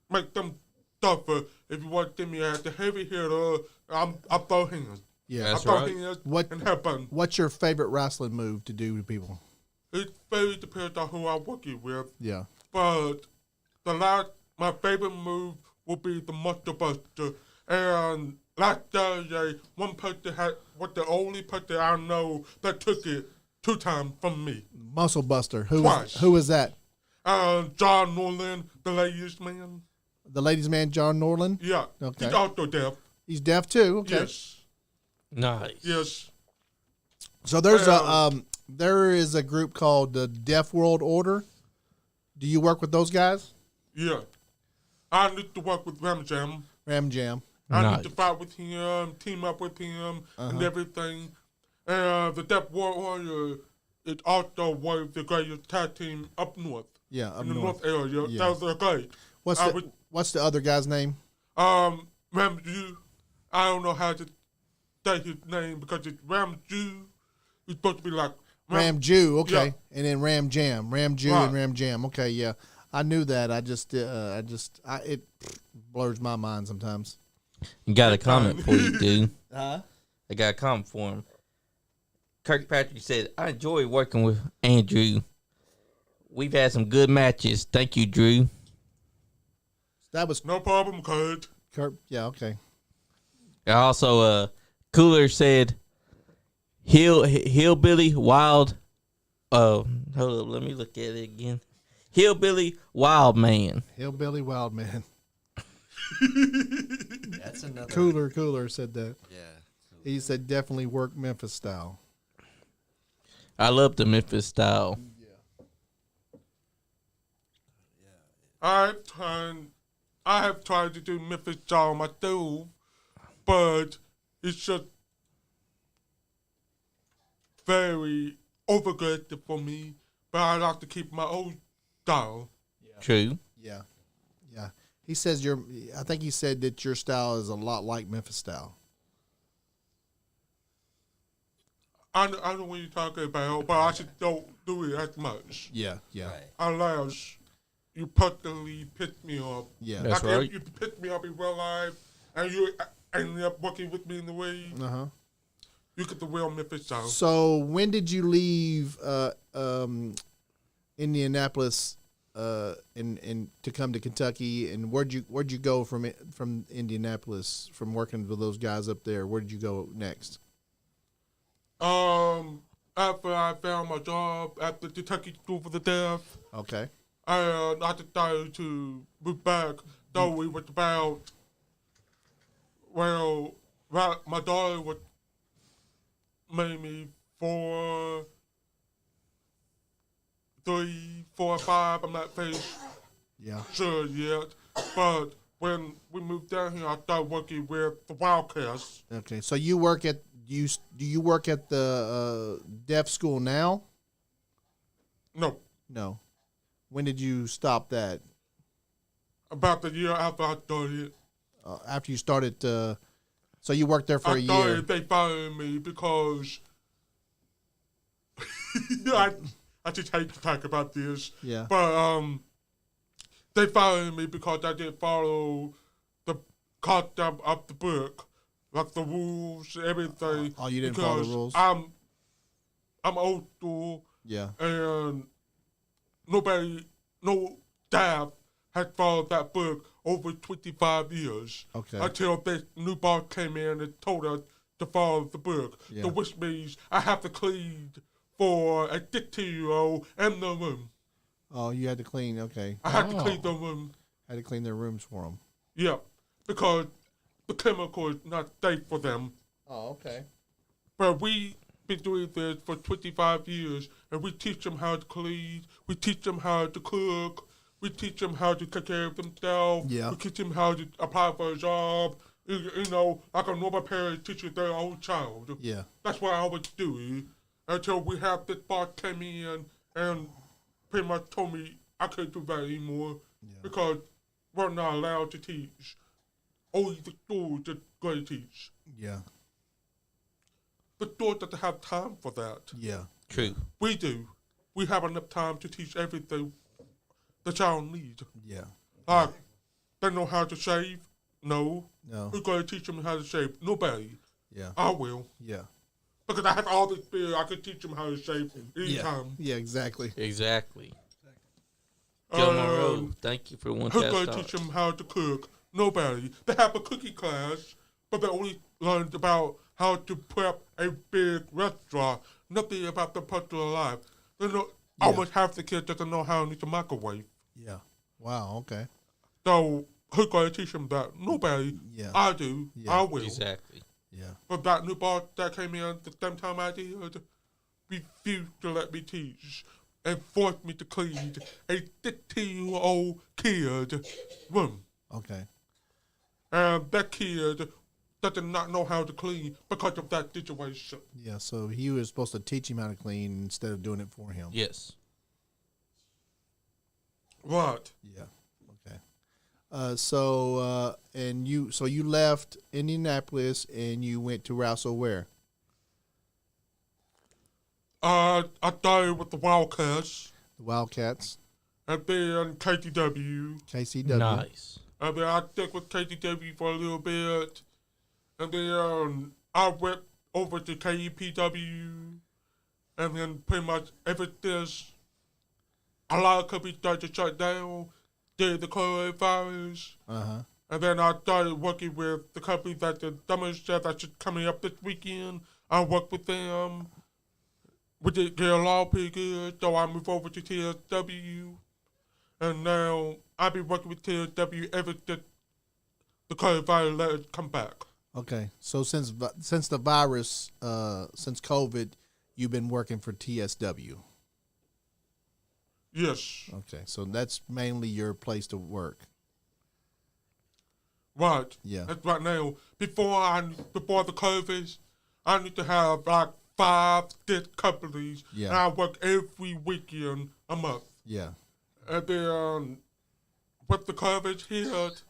make them tougher. If you want to see me as a heavy hitter, I throw hands. Yeah. That's I throw right. hands What- and help them. What's your favorite wrestling move to do to people? It very depends on who I'm working with. Yeah. But my favorite move will be the Monster Buster. And last Thursday, one person was the only person I know that took it 2 times from me. Muscle Buster. Twice. Who is that? John Norland, the ladies man. The ladies' man, John Norland? Yeah. Okay. He's also deaf. He's deaf too. Okay. Yes. Nice. Yes. So there is a group called the Deaf World Order. Do you work with those guys? Yeah. I need to work with Ram Jam. Ram Jam. I Nice. need to fight with him, team up with him, Uh-huh. and everything. And the Deaf War Warrior is also one of the greatest tag team up north. Yeah, up in the north. north area. Yeah. That was great. What's the other guy's name? Ramju. I don't know how to say his name because it's Ramju. It's supposed to be like Ram Jew. Okay, Yeah. and then Ram Jam. Ram Jew Right. and Ram Jam. Okay, yeah, I knew that. It blurs my mind sometimes. You got a comment for you, dude. Huh? I got a comment for him. Kirkpatrick said, I enjoy working with Andrew. We've had some good matches. Thank you, Drew. That was No problem, Kurt. Kurt. Yeah. Okay. Also, Cooler said, Hillbilly Wild. Hold up, let me look at it again. Hillbilly Wild Man. Hillbilly Wild Man. That's another. Cooler said that. Yeah. He said definitely work Memphis style. I love the Memphis style. I have tried to do Memphis style myself, but it's just very overaggressive for me. But I like to keep my old style. True. Yeah. Yeah. He says I think he said that your style is a lot like Memphis style. I know what you're talking about, but I just don't do it as much. Yeah. Yeah. Right. Unless you personally piss me off. Yeah. That's like right. If you piss me off in real life and you end up working with me in the way, Uh-huh. you get the real Memphis style. So when did you leave Indianapolis and to come to Kentucky, and where'd you go from Indianapolis, from working with those guys up there? Where did you go next? After I found my job at the Kentucky School for the Deaf, Okay. I decided to move back. So it was about, my daughter was maybe 3, 4, 5. I'm not very sure yet. But when we moved down here, I started working with the Wildcats. Okay, so you work at do you work at the deaf school now? No, No. When did you stop that? about the year after I started. After you started, so you worked there for a year. started, they fired me because I just hate to talk about this. Yeah. But they fired me because I didn't follow the content of the book, like the rules, everything. Oh, you didn't follow the because rules? I'm old school, Yeah. and no staff had followed that book over 25 years. Okay. Until this new boss came in and told us to follow the book. Yeah. So which means I have to clean for a 16-year-old in the room. Oh, you had to clean. Okay. I had to clean the room. Had to clean their rooms for them. Yeah, because the chemical is not safe for them. Oh, okay. But we been doing this for 25 years, and we teach them how to clean. We teach them how to cook. We teach them how to take care of themselves. Yeah. We teach them how to apply for a job. You know, like a normal parent teaches their own child. Yeah. That's what I was doing until we had this boss came in and pretty much told me I couldn't do that anymore because we're not allowed to teach. Only the schools are going to teach. Yeah. The store doesn't have time for that. Yeah. True. We do. We have enough time to teach everything the child needs. Yeah. Like, they know how to shave? No. No. Who's going to teach them how to shave? Nobody. Yeah. I will. Yeah. Because I have all this fear, I can teach them how to shave anytime. Yeah. Exactly. Exactly. Joe Monroe, thank you for one Who's going to $1,000. teach them how to cook? Nobody. They have a cooking class, but they only learned about how to prep a big restaurant. Nothing about their personal life. They know almost half the kids doesn't know how to use a microwave. Yeah. Wow. Okay. So who's going to teach them that? Nobody. Yeah. I do. Yeah. I will. Exactly. Yeah. But that new boss that came in the same time I did refused to let me teach and forced me to clean a 15-year-old kid room. Okay. And that kid does not know how to clean because of that situation. Yeah. So he was supposed to teach him how to clean instead of doing it for him. Yes. Right. Yeah. Okay. And you left Indianapolis and you went to wrestle where? I started with the Wildcats The Wildcats, and then KTW. KCW. Nice. And then I stuck with KTW for a little bit. And then I went over to KEPW. And then pretty much ever since a lot of companies started to shut down due to the coronavirus. Uh-huh. And then I started working with the company that the summer show that's coming up this weekend. I worked with them. We did get along pretty good, so I moved over to TSW. And now I've been working with TSW ever since the coronavirus let it come back. Okay. So since the virus, since COVID, you've been working for TSW. Yes, Okay. So that's mainly your place to work. right. Yeah. That's right now. Before the COVID, I need to have like 5 different companies. Yeah. And I work every weekend a month. Yeah. And then with the COVID hit,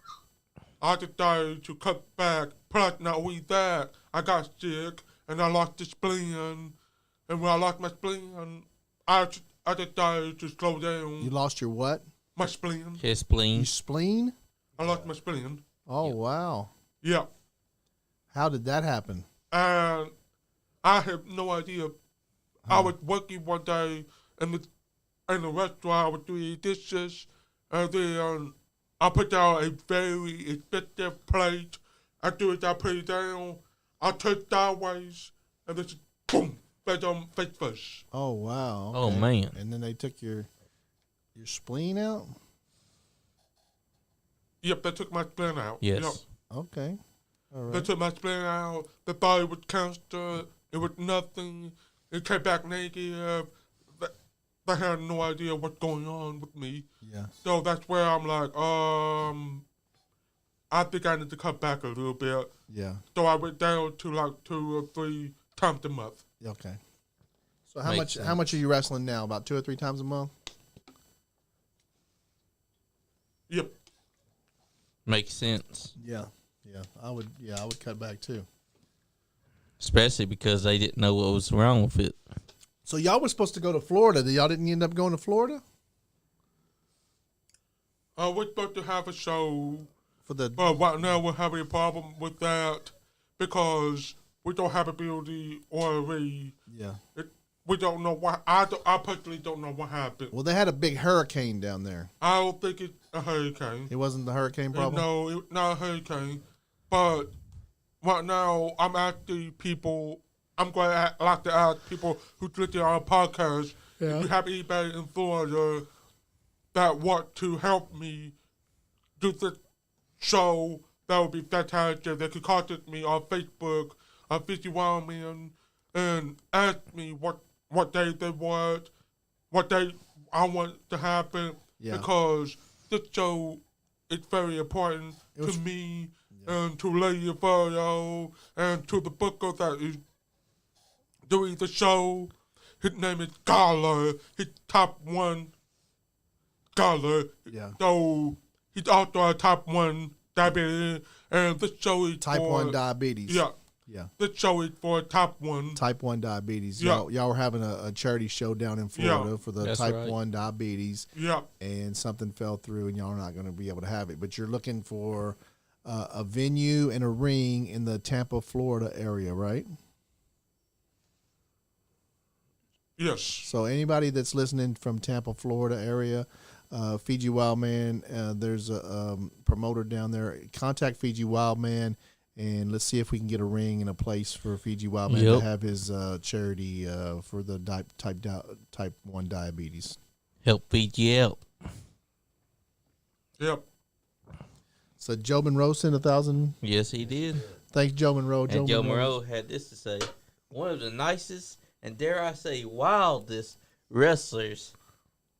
I decided to cut back. Plus, not only that, I got sick and I lost the spleen. And when I lost my spleen, I decided to slow down. You lost your what? My spleen. His spleen. Your spleen? I lost my spleen. Oh, wow. Yeah. How did that happen? And I have no idea. I was working one day in the restaurant. I was doing dishes, and then I put down a very expensive plate. I put it down. I turned sideways, and then just boom, fell on face first. Oh, wow. Oh, okay. man. And then they took your spleen out? Yep, they took my spleen out. Yes. Yep. Okay. All They right. took my spleen out. The body was cancer. It was nothing. It came back negative. they had no idea what's going on with me. Yeah. So that's where I'm like, I think I need to cut back a little bit. Yeah. So I went down to like 2 or 3 times a month. Okay. So how Makes much are you wrestling now? About 2 or 3 times a month? Yep. Makes sense. Yeah. Yeah. I would cut back too. Especially because they didn't know what was wrong with it. So y'all were supposed to go to Florida. Y'all didn't end up going to Florida? We're supposed to have a show, For the but right now we're having a problem with that because we don't have a building or a rig. Yeah. We don't know what. I personally don't know what happened. Well, they had a big hurricane down there. I don't think it's a hurricane. It wasn't the hurricane problem? No, it's not a hurricane. But right now, I'm asking people. I'm going to like to ask people who listen to our podcast. Yeah. If you have anybody in Florida that want to help me do this show, that would be fantastic. They could contact me on Facebook, on FiJi Wildman, and ask me what day they want, what day I want to happen, Yeah. because this show is very important to me and to Lady Furrow and to the booker that is doing the show. His name is Scholar. He's top 1 scholar. Yeah. So he's also a top 1 diabetes, and this show is Type for, 1 diabetes. Yeah. Yeah. This show is for top 1. Type 1 diabetes. Yeah. Y'all were having a charity show down in Florida for the That's type right. 1 diabetes, Yeah. and something fell through, and y'all are not going to be able to have it. But you're looking for a venue and a ring in the Tampa, Florida area, right? Yes. So anybody that's listening from Tampa, Florida area, FiJi Wildman, there's a promoter down there. Contact FiJi Wildman, and let's see if we can get a ring and a place for FiJi Wildman to Yep. have his charity for the type 1 diabetes. Help Fiji out. Yep. So Joe Monroe sent 1,000. Yes, he did. Thanks, Joe Monroe. And Joe Moreau had this to say: one of the nicest and, dare I say, wildest wrestlers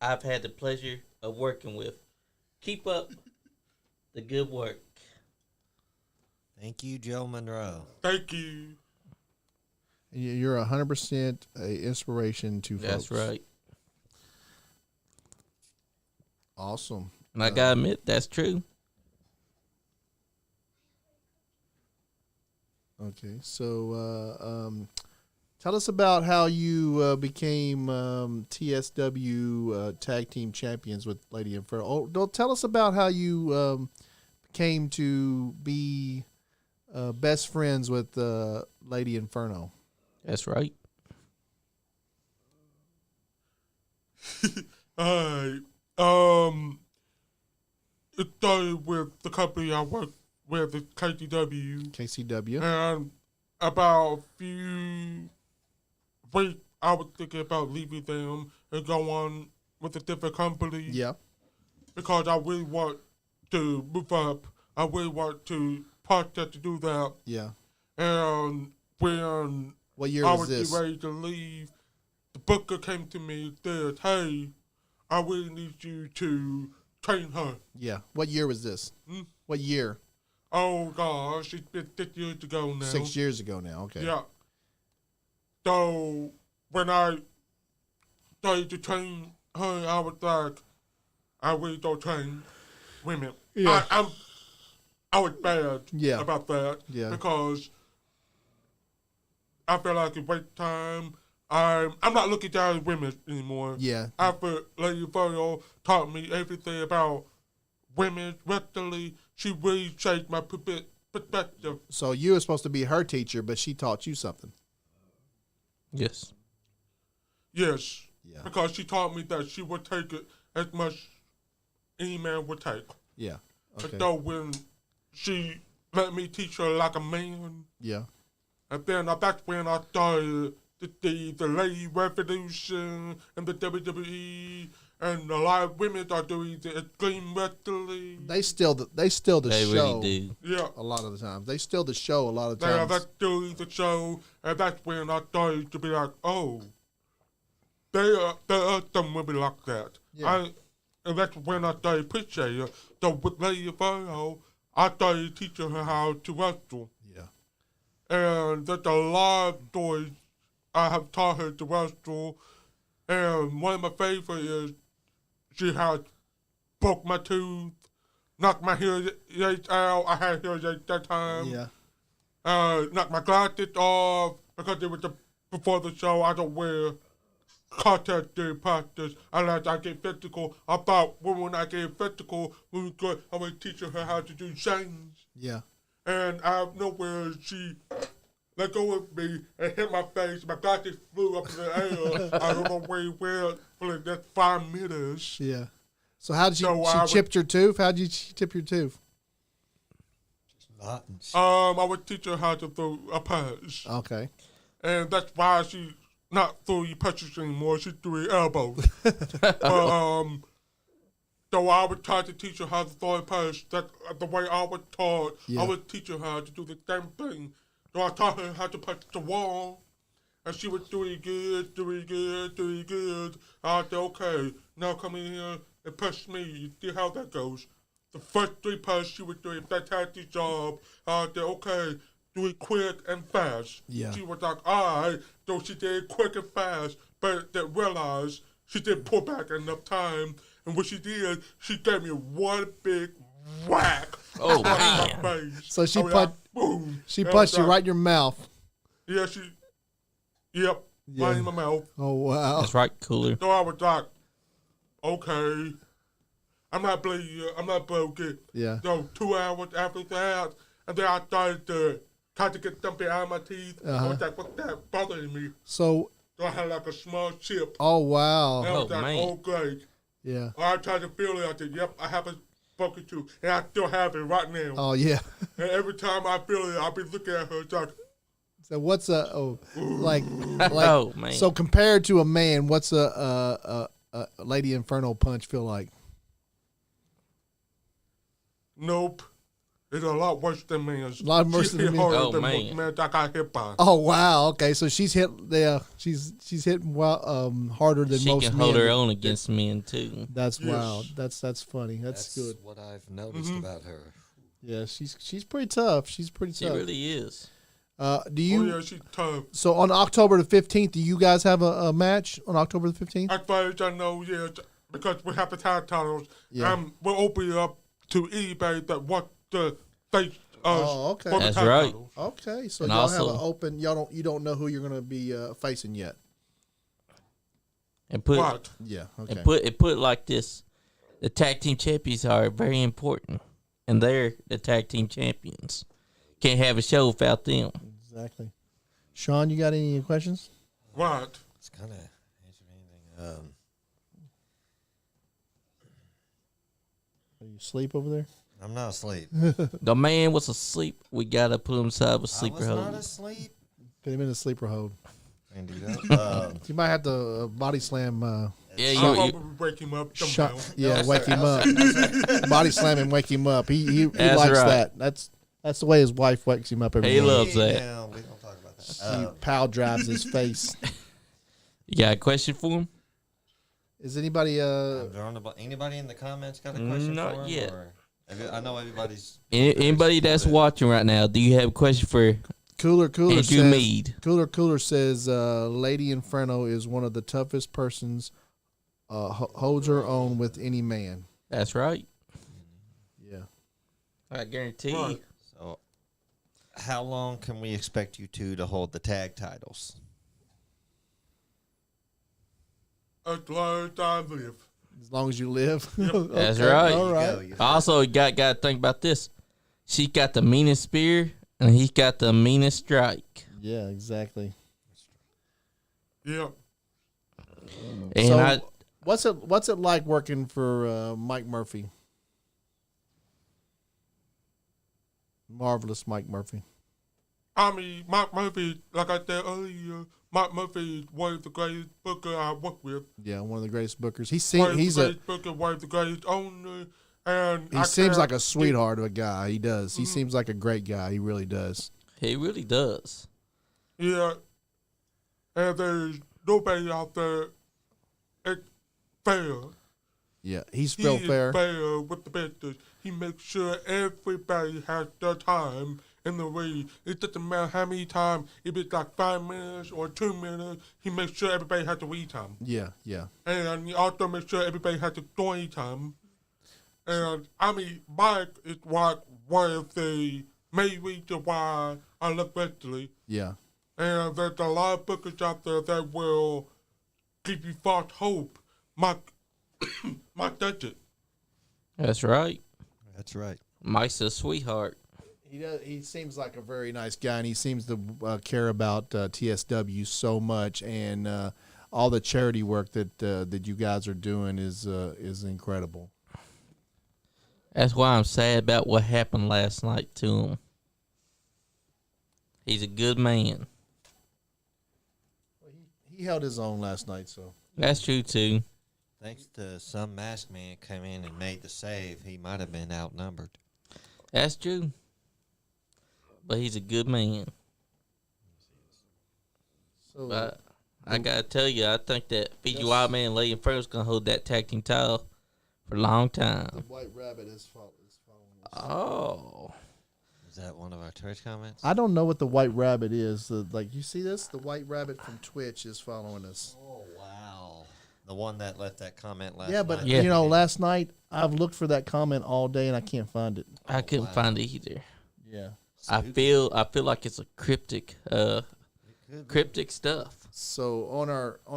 I've had the pleasure of working with. Keep up the good work. Thank you, Joe Monroe. Thank you. You're 100% a inspiration to folks. That's right. Awesome. And I gotta admit, that's true. Okay, so tell us about how you became TSW tag team champions with Lady Inferno. Oh, tell us about how you came to be best friends with Lady Inferno. That's right. Alright. It started with the company I work with, the KTW. KCW. And about a few weeks, I was thinking about leaving them and go on with a different company. Yeah. Because I really want to move up. I really want to process to do that. Yeah. And when What year I was was this? getting ready to leave, the booker came to me and said, "Hey, I really need you to train her." Yeah. What year was this? Hmm? What year? Oh gosh, it's been 6 years ago now. 6 years ago now. Okay. Yeah. So when I started to train her, I was like, I really don't train women. Yeah. I was bad Yeah. about that. Yeah. Because I feel like it waste time. I'm not looking down at women anymore. Yeah. After Lady Furrow taught me everything about women wrestling, she really changed my perspective. So you were supposed to be her teacher, but she taught you something. Yes. Yes. Yeah. Because she taught me that she would take it as much any man would take. Yeah. Okay. And so when she let me teach her like a man, Yeah. and then that's when I started the lady revolution and the WWE, and a lot of women are doing the extreme wrestling. They still the They show really do. Yeah. a lot of the times. They still the show a lot of They are times. doing the show, and that's when I started to be like, oh, there are some women like that. Yeah. And that's when I started appreciating her. So with Lady Virgo, I started teaching her how to wrestle. Yeah. And there's a lot of stories I have taught her to wrestle. And one of my favorite is she had broke my tooth, knocked my hearing aids out. I had hearing aids that time. Yeah. Knocked my glasses off because it was before the show. I don't wear contact during practice unless I get physical. I thought when I get physical, I was teaching her how to do chains. Yeah. And out of nowhere, she let go of me and hit my face. My glasses flew up in the air. I don't know where it went for like that 5 meters. Yeah. So how did she? So She chipped your tooth. How did she chip your tooth? I would teach her how to throw a punch. Okay. And that's why she not throwing punches anymore. She threw elbows. So I would try to teach her how to throw a punch. That's the way I was taught. Yeah. I would teach her how to do the same thing. So I taught her how to punch the wall. And she was doing good. I said, okay, now come in here and punch me. You see how that goes. The first 3 punches, she was doing a fantastic job. I said, okay, do it quick and fast. Yeah. She was like, all right. So she did it quick and fast, but then realized she didn't pull back enough time. And what she did, she gave me one big whack. Oh, right in my man. face. So she I was punched. like, boom. She And punched I you was right like, in your mouth. Yeah, Yep. Yeah. Right in my mouth. Oh wow. That's right, Cooler. So I was like, okay. I'm not bleeding. I'm not broken. Yeah. So 2 hours after that, and then I started to try to get something out of my teeth. I was like, what's that bothering me? So. So I had like a small chip. Oh wow. And I was Oh, like, man. oh, great. Yeah. I tried to feel it. I said, yep, I have a broken tooth. And I still have it right now. Oh yeah. And every time I feel it, I'll be looking at her. It's like, So what's like Oh, man. so compared to a man, what's a Lady Inferno punch feel like? nope. It's a lot worse than man's. A lot worse She than hit me. harder Oh, than man. most men I got hit by. Oh wow. Okay, so she's hit. Yeah, she's hitting harder than She most can men. hold her own against men, too. That's Yes. wild. That's funny. That's good. what I've noticed about her. Yeah, she's pretty tough. She's pretty She tough. really is. Do Oh, you? yeah, she's tough. So on October the 15th, do you guys have a match on October the 15th? As far as I know, yeah, because we have the tag titles, Yeah. we'll open it up to anybody that wants to face us. Oh, okay. for the That's tag right. titles. Okay, so And y'all have also- an open. You don't know who you're gonna be facing yet. And put Right. Yeah. Okay. and put it like this: the tag team champions are very important, and they're the tag team champions. Can't have a show without them. Exactly. Sean, you got any questions? Right. It's kind of answered anything. Are you asleep over there? I'm not asleep. The man was asleep. We gotta put him aside with I sleeper was not hold. asleep. Put him in a sleeper hold. And do that. You might have to body slam. Yeah, I'll you, probably wake him up Sean, somehow. yeah, wake him up. Body slam and wake him up. He That's likes right. that. That's the way his wife wakes him up every He morning. loves that. Yeah, we don't talk about that. He pow drives his face. you got a question for him? Is anybody I'm drawing about anybody in the comments got a question Not for him? yet. Or, I know everybody's. Anybody that's watching right now, do you have a question for Cooler Andrew says Meade? Cooler says Lady Inferno is one of the toughest persons. Holds her own with any man. That's right. Yeah. I guarantee Right. you. So, how long can we expect you two to hold the tag titles? As long as I live. As long as you live. That's Okay, right. All right. There you go. Also, you got to think about this. She's got the meanest spear, and he's got the meanest strike. Yeah, exactly. Yeah. And So, what's it like working for Mike Murphy? Marvelous Mike Murphy. I mean, Mike Murphy, like I said earlier, Mike Murphy is one of the greatest bookers I work with. Yeah, one of the greatest bookers. He's One of the he's greatest booker, one of the greatest owner, and he seems like a sweetheart of a guy. He does. He seems like a great guy. He really does. he really does. Yeah. And there's nobody out there fair. Yeah, he's He real is fair. fair with the business. He makes sure everybody has their time in the ring. It doesn't matter how many times, if it's like 5 minutes or 2 minutes, he makes sure everybody has the wee time. Yeah, yeah. And he also makes sure everybody has the story time. And I mean, Mike is like one of the main reasons why I love wrestling. Yeah. And there's a lot of bookers out there that will give you false hope. Mike does it. That's right. That's right. Mike's a sweetheart. He seems like a very nice guy, and he seems to care about TSW so much, and all the charity work that you guys are doing is incredible. That's why I'm sad about what happened last night to him. He's a good man. He held his own last night, so That's true, too. Thanks to some masked man come in and made the save, he might have been outnumbered. That's true. But he's a good man. so But I gotta tell you, I think that FiJi Wildman and Lady Inferno's gonna hold that tag team title for a long the time. White Rabbit is following us. Oh. Is that one of our Twitch comments? I don't know what the White Rabbit is. Like, you see this? The White Rabbit from Twitch is following us. Oh, wow. The one that left that comment last Yeah, but night. Yeah. you know, last night I've looked for that comment all day and I can't find it. I couldn't wow. find it either. Yeah. I feel like it's a cryptic stuff. So on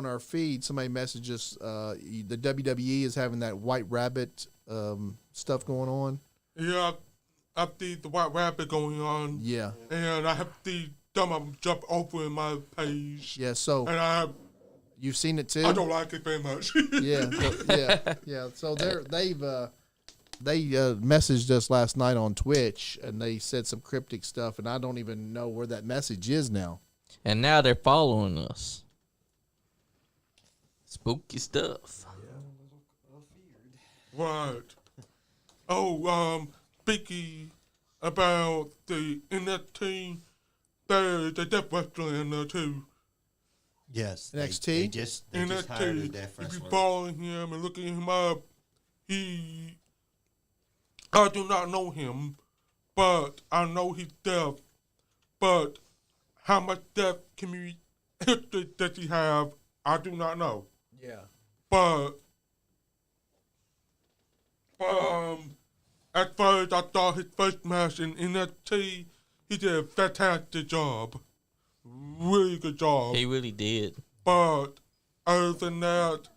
our feed, somebody messages the WWE is having that White Rabbit stuff going on. Yeah, I see the White Rabbit going on. Yeah. And I have the dumb jump over in my page. Yeah. So And you've seen it too. I don't like it very much. Yeah. Yeah. So they messaged us last night on Twitch and they said some cryptic stuff, and I don't even know where that message is now. And now they're following us. Spooky stuff. Right. Oh, speaking about the NFT, there's a death wrestler in there too. Yes. NXT? They just hired a NFT, deaf if you wrestler. following him and looking him up, I do not know him, but I know he's deaf. But how much deaf history does he have? I do not know. Yeah. But at first I thought his first match in NXT, he did a fantastic job. Really good job. He really did. But other than that,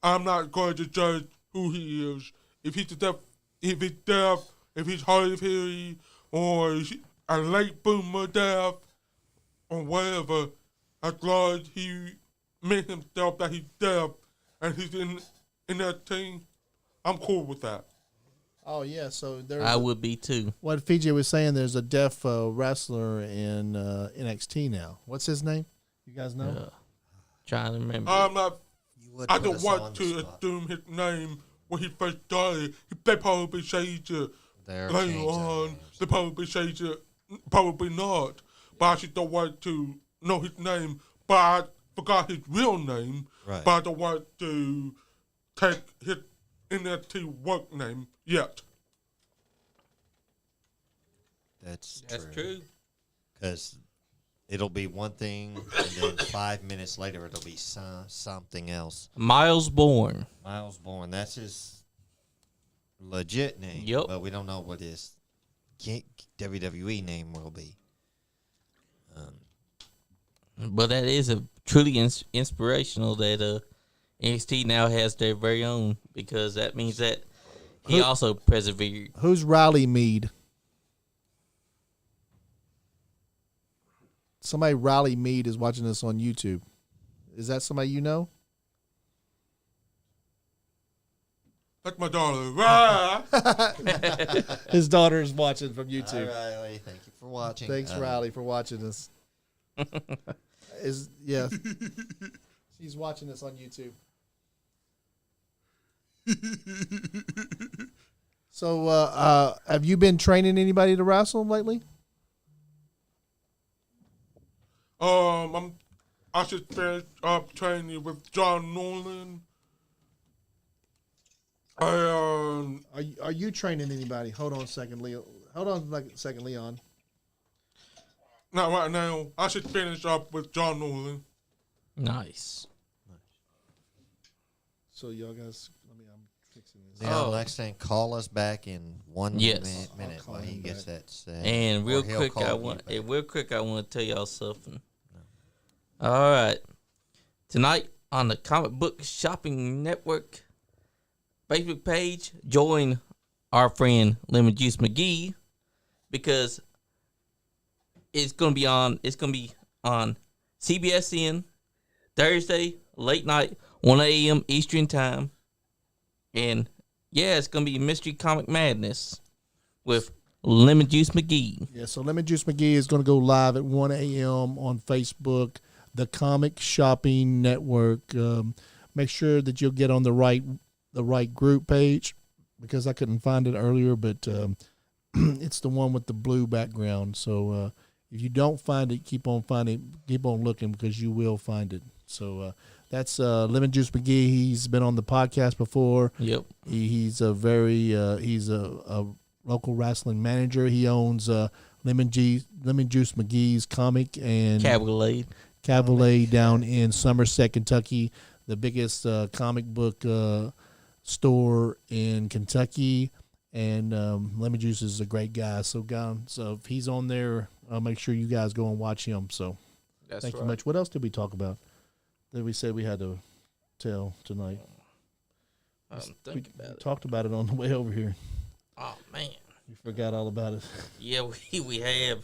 I'm not going to judge who he is. If he's deaf, if he's hard of hearing, or a late boomer deaf, or whatever, as long as he made himself that he's deaf and he's in that team, I'm cool with that. Oh yeah. So I would be too. what FiJi was saying. There's a deaf wrestler in NXT now. What's his name? You guys know? Trying to remember. I'm not. You would I put don't us want on the to spot. assume his name when he first started. They probably changed it They're later changing on. names. They probably changed it. Probably not. But I just don't want to know his name. But I forgot his real name. Right. But I don't want to take his NFT work name yet. That's That's true. Because it'll be one thing, and then 5 minutes later it'll be something else. Miles Bourne. Miles Bourne, that's his legit name. Yep. But we don't know what his WWE name will be. But that is a truly inspirational that NXT now has their very own, because that means that he also persevered. Who's Riley Meade? Somebody Riley Meade is watching this on YouTube. Is that somebody you know? That's my daughter. Rah! His daughter is watching from Hi, YouTube. Riley. Thank you for watching. Thanks, Riley, for watching this. Yeah, she's watching this on YouTube. So, have you been training anybody to wrestle lately? I should finish up training with John Nolan Are you training anybody? Hold on a second, Leo. Hold on a second, Leon. Not right now. I should finish up with John Nolan. Nice. So y'all guys, I'm fixing this. Leon, next thing, call us back in 1 Yes. minute call while he him gets back. that set. And Or real he'll quick, call I you want back. to tell y'all something. All right, tonight on the Comic Book Shopping Network Facebook page, join our friend Lemon Juice McGee because it's gonna be on. It's gonna be on CBSN Thursday late night, 1 a.m. Eastern time, and yeah, it's gonna be Mystery Comic Madness with Lemon Juice McGee. Yeah, so Lemon Juice McGee is going to go live at 1 a.m. on Facebook, the Comic Shopping Network. Make sure that you'll get on the right group page because I couldn't find it earlier, but it's the one with the blue background. So if you don't find it, keep on looking because you will find it. So that's Lemon Juice McGee. He's been on the podcast before. Yep. He's a local wrestling manager. He owns Lemon Juice McGee's Comic and Cabaret down in Somerset, Kentucky, the biggest comic book store in Kentucky. And Lemon Juice is a great guy. So if he's on there, I'll make sure you guys go and watch him. So thank you much. What else did we talk about that we said we had to tell tonight? We talked about it on the way over here. Oh man, you forgot all about it. Yeah, we have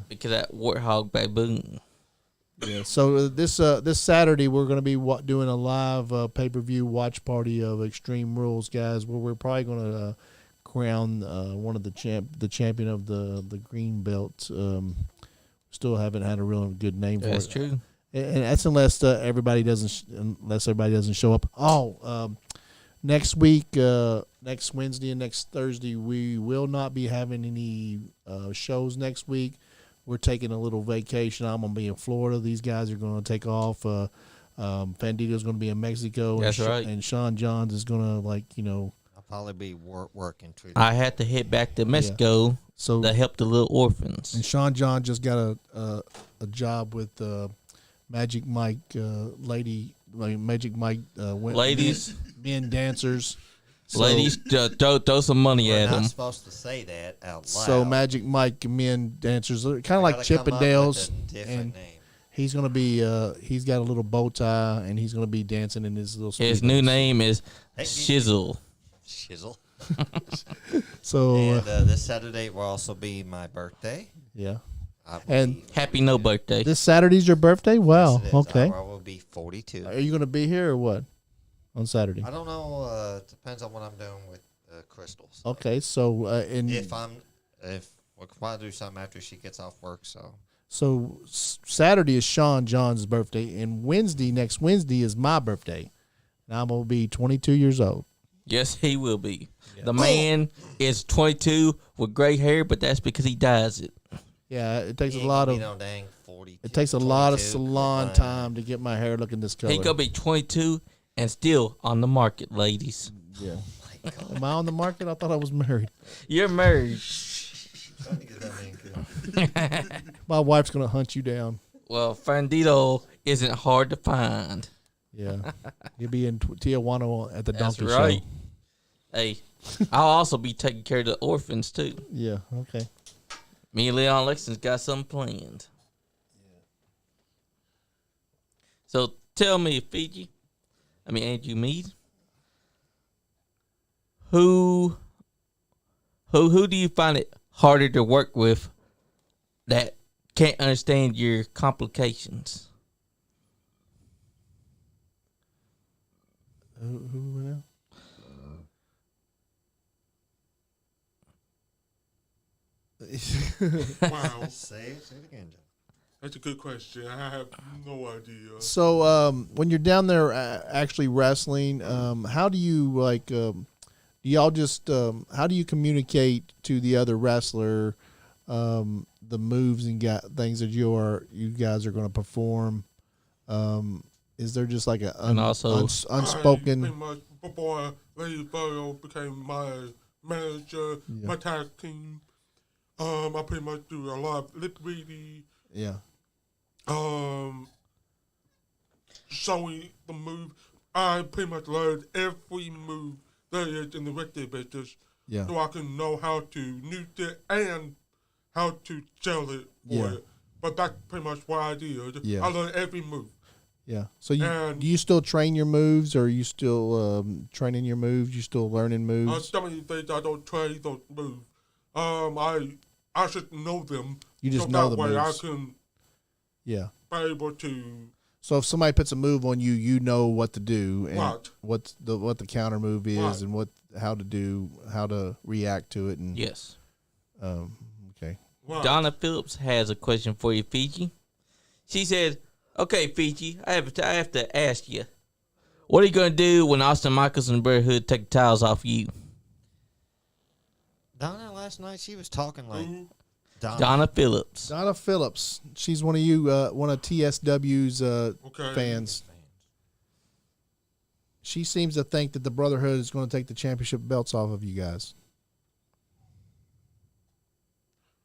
because that warthog baboon. Yeah. So this Saturday we're going to be doing a live pay-per-view watch party of Extreme Rules, guys. Where we're probably going to crown one of the champion of the green belt. Still haven't had a real good name for it. That's true. And that's unless everybody doesn't show up. Next week, next Wednesday and next Thursday, we will not be having any shows next week. We're taking a little vacation. I'm going to be in Florida. These guys are going to take off. Fandito's going to be in Mexico. That's right. And Sean Johns is going to, I'll probably be working. I had to head back to Mexico to help the little orphans. And Sean John just got a job with Magic Mike Magic Mike ladies, men dancers. So, ladies, throw some money at We're them. not supposed to say that out loud. So Magic Mike men dancers, kind of like Chippendales, and name. he's gonna be he's got a little bow tie and he's gonna be dancing in his little. His new name is Shizzle. Shizzle. So and this Saturday will also be my birthday. Yeah. And happy no birthday. This Saturday's your birthday? Wow. Yes, okay. I will be 42. Are you gonna be here or what? On Saturday? I don't know. Depends on what I'm doing with Crystals. Okay, so if we'll probably do something after she gets off work. So Saturday is Sean John's birthday, and next Wednesday is my birthday, and I'm gonna be 22 years old. Yes, he will be. Yeah. The man is 22 with gray hair, but that's because he dyes it. Yeah, it takes a lot of. It takes a lot of salon time to get my hair looking this color. He gonna be 22 and still on the market, ladies. Yeah. Am I on the market? I thought I was married. You're married. My wife's gonna hunt you down. Well, Fandito isn't hard to find. Yeah, you'll be in Tijuana at the Donkey That's right. Show. Hey, I'll also be taking care of the orphans too. Yeah. Okay. Me and Leon Lexington's got something planned. Yeah. So tell me, Andrew Meade, who do you find it harder to work with that can't understand your complications? Who now? Wow. Say it again, John. That's a good question. I have no idea. So, when you're down there actually wrestling, how do you do y'all just how do you communicate to the other wrestler the moves and things that you guys are going to perform? Is there just like a unspoken? before Lady Virgo became my manager, my tag team. I pretty much do a lot of lip reading. Yeah. Showing the move. I pretty much learned every move there is in the wrestling business. Yeah. So I can know how to use it and how to sell it for it. But that's pretty much what I did. Yeah. I learned every move. Yeah. So do And you still train your moves, or are you still training your moves? You still learning moves? some of these things I don't train, don't move. I should know them. You just so know that the way moves. I can Yeah. be able to. So if somebody puts a move on you, you know what to do and Right. what the counter move is Right. and how to react to it. And Yes. Okay. Right. Donna Phillips has a question for you, Fiji. She said, "Okay, Fiji, I have to ask you, what are you going to do when Austin Michaels and Brotherhood take the towels off you?" Donna last night, she was talking like Donna Phillips. Donna Phillips. She's one of you, one of TSW's Okay. fans. She seems to think that the Brotherhood is going to take the championship belts off of you guys.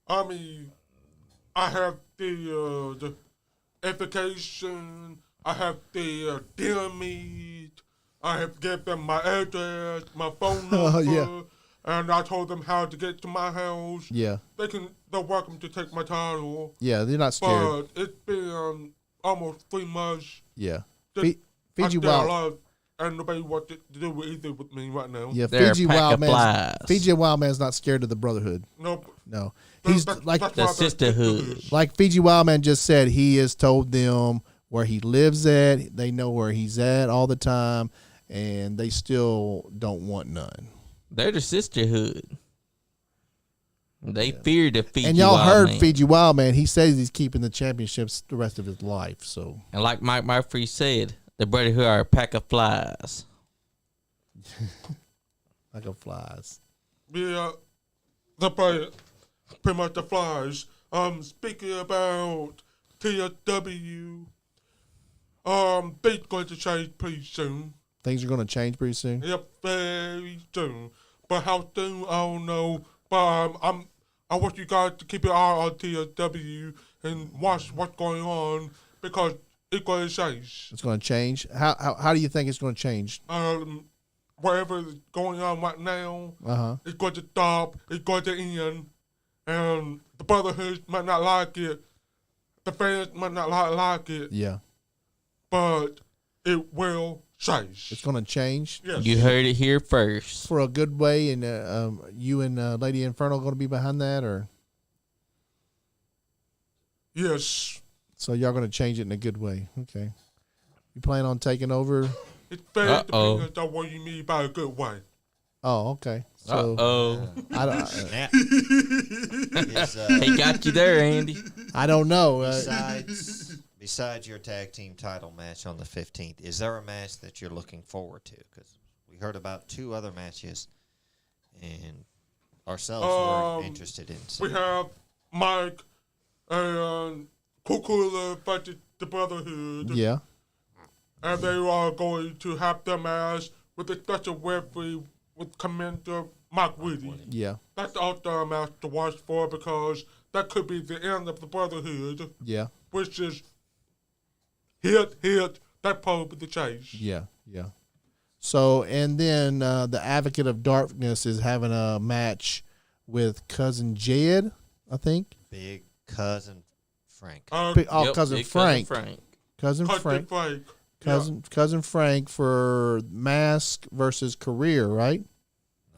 I mean, I have the application. I have the dinner meet. I have given them my address, my phone number, Yeah. and I told them how to get to my house. Yeah. They're welcome to take my title. Yeah, they're not scared. But it's been almost 3 months. Yeah. Just- Fiji I did a Wild. lot, and nobody wanted to do either with me right now. Yeah, They're a Fiji pack of Wildman's flies. Fiji Wildman's not scared of the Brotherhood. Nope. No. He's like that's The why they're sisterhood. sisters. like Fiji Wildman just said, he has told them where he lives at. They know where he's at all the time, and they still don't want none. They're the sisterhood. They fear the Fiji And y'all Wild heard Man. Fiji Wildman. He says he's keeping the championships the rest of his life. So And like Mike Murphy said, the Brotherhood are a pack of flies. like a flies. Yeah, they're pretty much the flies. Speaking about TSW, they're going to change pretty soon. Things are going to change pretty soon. Yep, very soon. But how soon, I don't know. But I want you guys to keep your eye on TSW and watch what's going on because it's going to change. It's going to change. How do you think it's going to change? Whatever is going on right now, Uh-huh. it's going to stop, it's going to end, and the Brotherhood might not like it, the fans might not like it, Yeah. but it will change. It's going to change Yes. You heard it here first. for a good way, and you and Lady Inferno going to be behind that, or Yes. so y'all going to change it in a good way? Okay. You plan on taking over? It's very Uh-oh. dependent on what you mean by a good way. Oh, okay. So Uh-oh. I don't. Now, is, He got you there, Andy. I don't know. besides your tag team title match on the 15th, is there a match that you're looking forward to? Because we heard about 2 other matches, and ourselves were interested in. We have Mike and Kukula versus the Brotherhood. Yeah. And they are going to have their match with a special referee with Commander Mike Woody. Yeah. That's also a match to watch for because that could be the end of the Brotherhood, Yeah. which is hit, that probably the chase. Yeah. Yeah. So, and then the Advocate of Darkness is having a match with Cousin Jed, I think. Big Cousin Frank. Cousin Big Frank. Cousin Cousin Frank. Cousin Frank for Mask versus Career, right?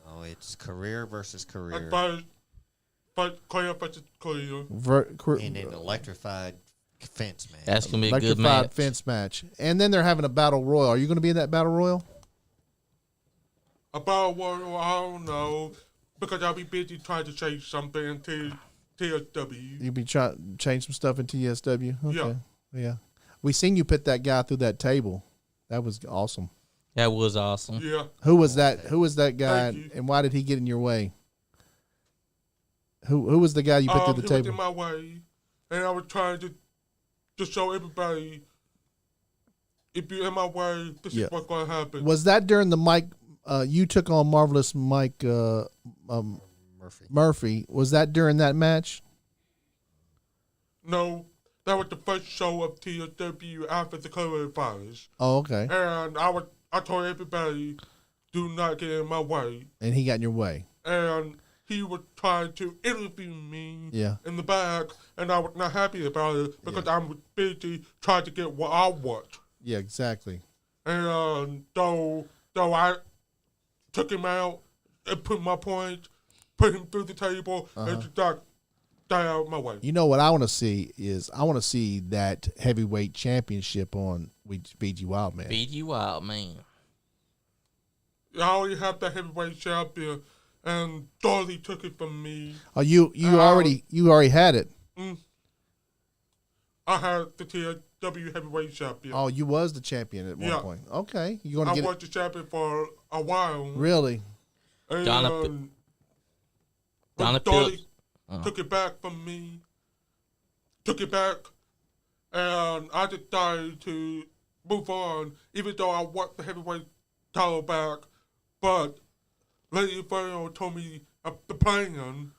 No, it's career versus career But Clear versus Clear. in an electrified fence match. That's going to be a good Electrified match. fence match. And then they're having a battle royal. Are you going to be in that battle royal? About what, I don't know, because I'll be busy trying to change something in TSW. You'll be trying to change some stuff in TSW? Okay. Yeah. We seen you put that guy through that table. That was awesome. That was awesome. Yeah. Who was that? Who was that guy, Thank you. and why did he get in your way? Who was the guy you put through the He table? was in my way, and I was trying to show everybody if you're in my way, this Yeah. is what's going to happen. Was that during the Mike? You took on Marvelous Mike Murphy. Was that during that match? No, that was the first show of TSW after the coronavirus. Oh, okay. And I told everybody, do not get in my way. And he got in your way. And he was trying to interview me Yeah. in the back, and I was not happy about it because I was busy trying to get what I want. Yeah, exactly. And though I took him out and put my point, put him through the table, and just die out of my way. You know what I want to see is I want to see that heavyweight championship on FiJi Wildman. FiJi Wildman. I already have that heavyweight champion, and Dolly took it from me. Oh, you already had it. I had the TSW heavyweight champion. Oh, you was the champion at one Yeah. point. Okay, you gonna I get was the champion for a while. really? And Donna when Phillips. Dolly took it back from me, and I decided to move on, even though I want the heavyweight title back. But Lady Inferno told me the plan.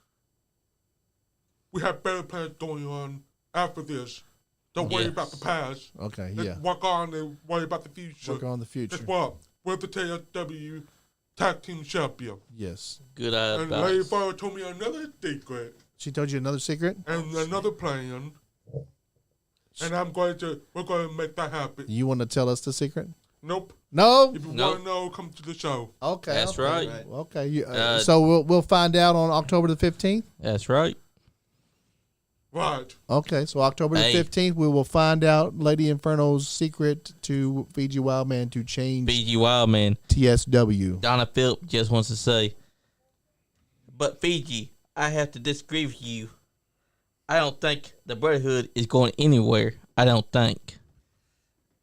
We have better plans going on after this. Don't worry Yes. about the past. Okay, Let's yeah. work on and worry about the future. Work on the future. Guess what? We're the TSW Tag Team Champion. Yes. Good And Lady advice. Inferno told me another secret She told you another secret. and another plan. And we're going to make that happen. You want to tell us the secret? Nope. No. If you Nope. want to know, come to the show. Okay. That's okay. right. Okay. So we'll find out on October the 15th. That's right. Right. Okay. So October the Hey. 15th, we will find out Lady Inferno's secret to FiJi Wildman to change FiJi Wildman. TSW. Donna Phillips just wants to say, but FiJi, I have to disagree with you. I don't think the Brotherhood is going anywhere. I don't think.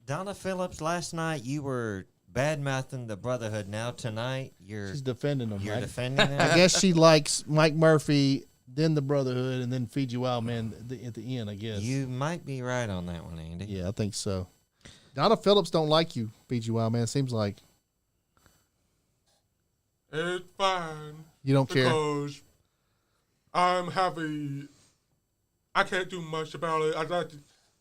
Donna Phillips, last night you were bad-mouthing the Brotherhood. Now tonight She's defending them. you're Right? defending them. I guess she likes Mike Murphy, then the Brotherhood, and then FiJi Wildman at the end. I guess. You might be right on that one, Andy. Yeah, I think so. Donna Phillips don't like you, FiJi Wildman. Seems like It's fine. you don't care. Because I can't do much about it.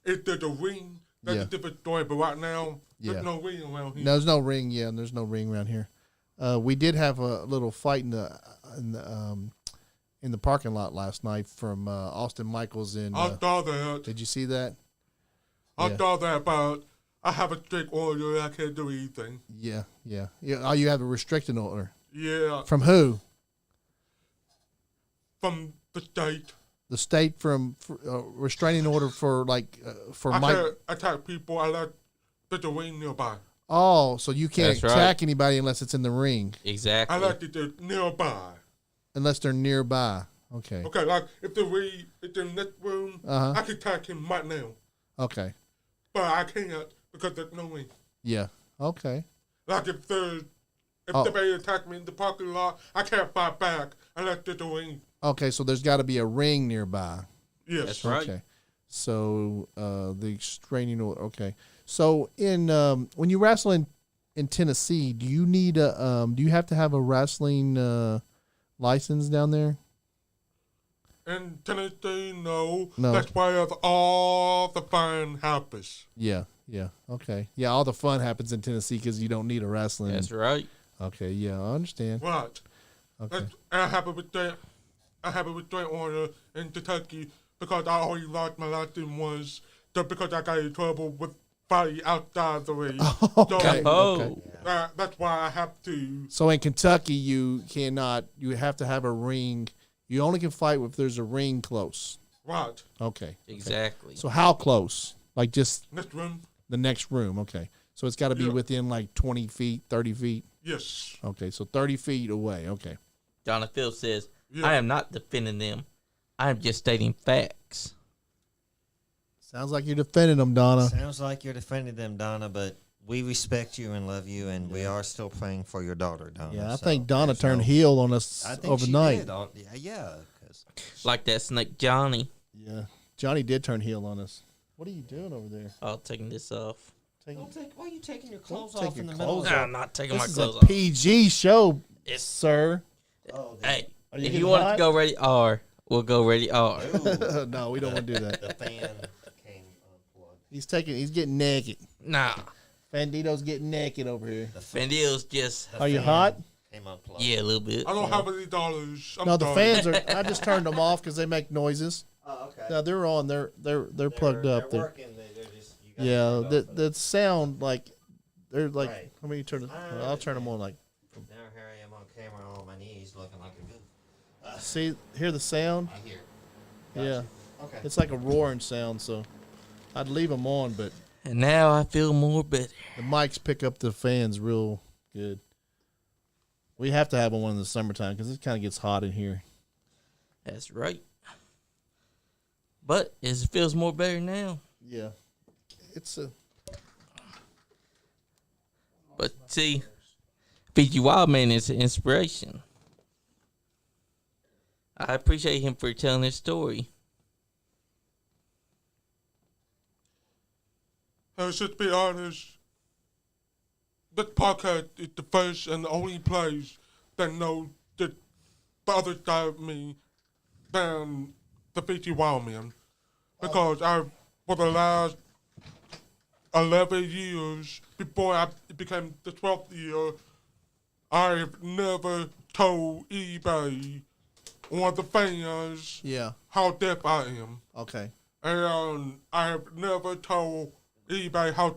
If there's a ring, that's Yeah. a different story. But right now, Yeah. there's no ring around here. There's no ring. Yeah, there's no ring around here. We did have a little fight in the parking lot last night from Austin Michaels and. I saw that. Did you see that? I Yeah. saw that, but I have a strict order. I can't do anything. Yeah. Oh, you have a restricted order Yeah, from who? from the state. The state from restraining order for I Mike. can't attack people unless there's a ring nearby. Oh, so you can't That's right. attack anybody unless it's in the ring, Exactly. Unless it's nearby. unless they're nearby. Okay. Okay, like if the ring is in this room, Uh-huh. I can attack him right now. Okay. But I can't because there's no ring. Yeah. Okay. Like if Oh. somebody attack me in the parking lot, I can't fight back unless there's a ring. Okay. So there's got to be a ring nearby. Yes. That's right. Okay. So the restraining order. Okay. So in when you wrestle in Tennessee, do you need do you have to have a wrestling license down there? In Tennessee, no. No. That's where all the fun happens. Yeah. Okay. Yeah. All the fun happens in Tennessee because you don't need a wrestling. That's right. Okay. Yeah. I understand. Right. Okay. I have a restraint order in Kentucky because I already lost my license once just because I got in trouble with fighting outside the ring. Okay. So, Oh, that's why I have to. So in Kentucky, you cannot. You have to have a ring. You only can fight if there's a ring close. Right. Okay. exactly. So how close? Like just Next room. the next room. Okay. So it's got to be Yeah. within like 20 feet, 30 feet. Yes. Okay. So 30 feet away. Okay. Donna Phillips says, Yeah. I am not defending them. I am just stating facts. Sounds like you're defending them, Donna. Sounds like you're defending them, Donna, but we respect you and love you, and we are still praying for your daughter, Donna. Yeah, I so think Donna there's turned no- heel on us I think overnight. She did. Yeah, 'cause Like that snake Johnny. Yeah. Johnny did turn heel on us. What are you doing over there? Oh, taking this off. Why are you taking your clothes take off in your the middle? clothes Of off. I'm not taking my This is clothes a off. PG show, sir. Hey, Are you if getting you want hot? to go ready R, we'll go ready R. Ooh, No, we don't want to do that. the fan came unplugged. He's getting naked. Nah, Bandito's getting naked over here. Fendil's just, Are you fan hot? Came unplugged. yeah, a little bit. I don't have any dollars. I'm No, the sorry. fans are. I just turned them off because they make noises. Oh, okay. No, they're on. They're plugged up. They're They're, working. They're just. You gotta yeah, turn it off. the sound like they're like. Right. How many you turn it? I'll turn them on. Like, Now here I am on camera on my knees looking like a goof. see, hear the sound? I hear. Yeah, Okay. it's like a roaring sound. So, I'd leave them on, but And now I feel more better. the mics pick up the fans real good. We have to have one in the summertime because it kind of gets hot in here. That's right. But it feels more better now. Yeah, it's a. But see, FiJi Wildman is an inspiration. I appreciate him for telling his story. Just to be honest, this podcast is the first and the only place that knows the other side of me than the FiJi Wildman. Because for the last 11 years, before I became the 12th year, I've never told anybody or the fans Yeah. how deaf I am. Okay. And I have never told anybody how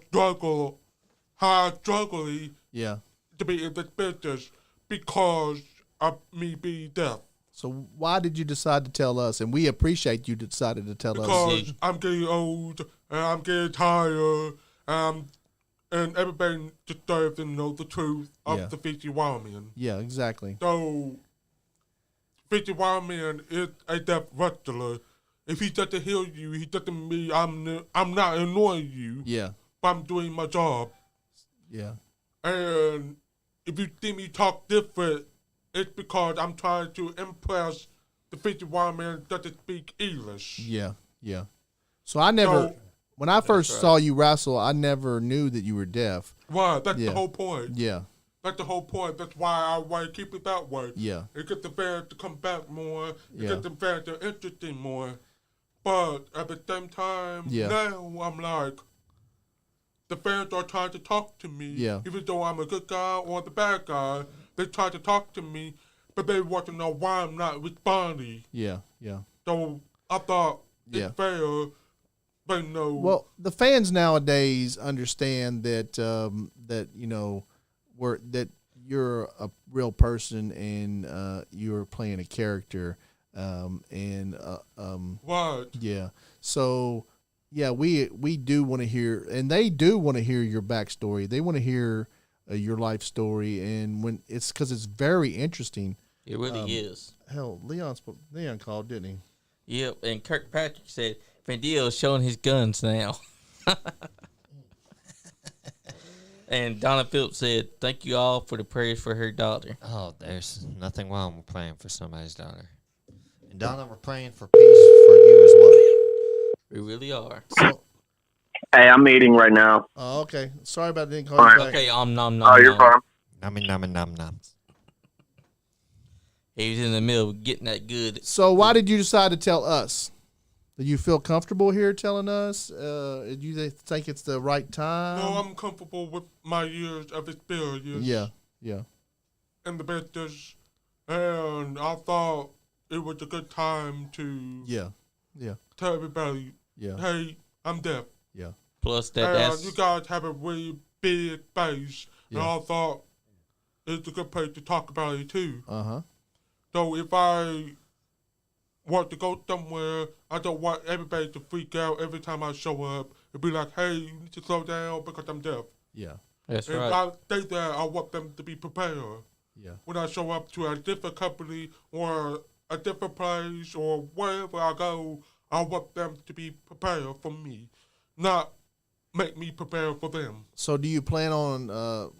I struggle Yeah. to be in this business because of me being deaf. So why did you decide to tell us? And we appreciate you decided to tell us. Because I'm getting old and I'm getting tired and everybody deserves to know the truth of Yeah. the FiJi Wildman. Yeah, exactly. So FiJi Wildman is a deaf wrestler. If he doesn't hear you, he doesn't mean I'm not annoying you, Yeah. but I'm doing my job. Yeah. And if you see me talk different, it's because I'm trying to impress the FiJi Wildman that doesn't speak English. Yeah. Yeah. So I never, So- when I first saw you wrestle, I never knew that you were deaf. Right, that's Yeah. the whole point. Yeah. That's the whole point. That's why I want to keep it that way. Yeah. It gets the fans to come back more. It Yeah. gets the fans to interested more. But at the same time, Yeah. now I'm like, the fans are trying to talk to me. Yeah. Even though I'm a good guy or the bad guy, they try to talk to me, but they want to know why I'm not responding. Yeah. Yeah. So I thought it's Yeah. fair, but no. Well, the fans nowadays understand that that that you're a real person and you're playing a character, Right. yeah. So yeah, we do want to hear, and they do want to hear your backstory. They want to hear your life story, and when it's because it's very interesting. It really is. Hell, Leon called, didn't he? Yep, and Kirkpatrick said Fendil's showing his guns now. And Donna Phillips said, "Thank you all for the prayers for her daughter." Oh, there's nothing wrong with praying for somebody's daughter. And Donna, we're praying for peace for you as well. We really are. So, Hey, I'm eating right now. oh, okay. Sorry about that. Didn't call you back. Okay, nom nom. Oh, you're fine. Nummy, nummy, num, num. He was in the middle of getting that good. So why did you decide to tell us? Do you feel comfortable here telling us? Do you think it's the right time? No, I'm comfortable with my years of experience. Yeah, yeah, In the business, and I thought it was a good time to yeah, yeah, tell everybody, yeah, hey, I'm deaf. yeah, Plus And that's you guys have a really big base, and Yeah. I thought it's a good place to talk about it too. uh-huh, So if I want to go somewhere, I don't want everybody to freak out every time I show up. It'd be like, hey, you need to slow down because I'm deaf. yeah, that's If right. I say that, I want them to be prepared. yeah, When I show up to a different company or a different place or wherever I go, I want them to be prepared for me, not make me prepare for them. So do you plan on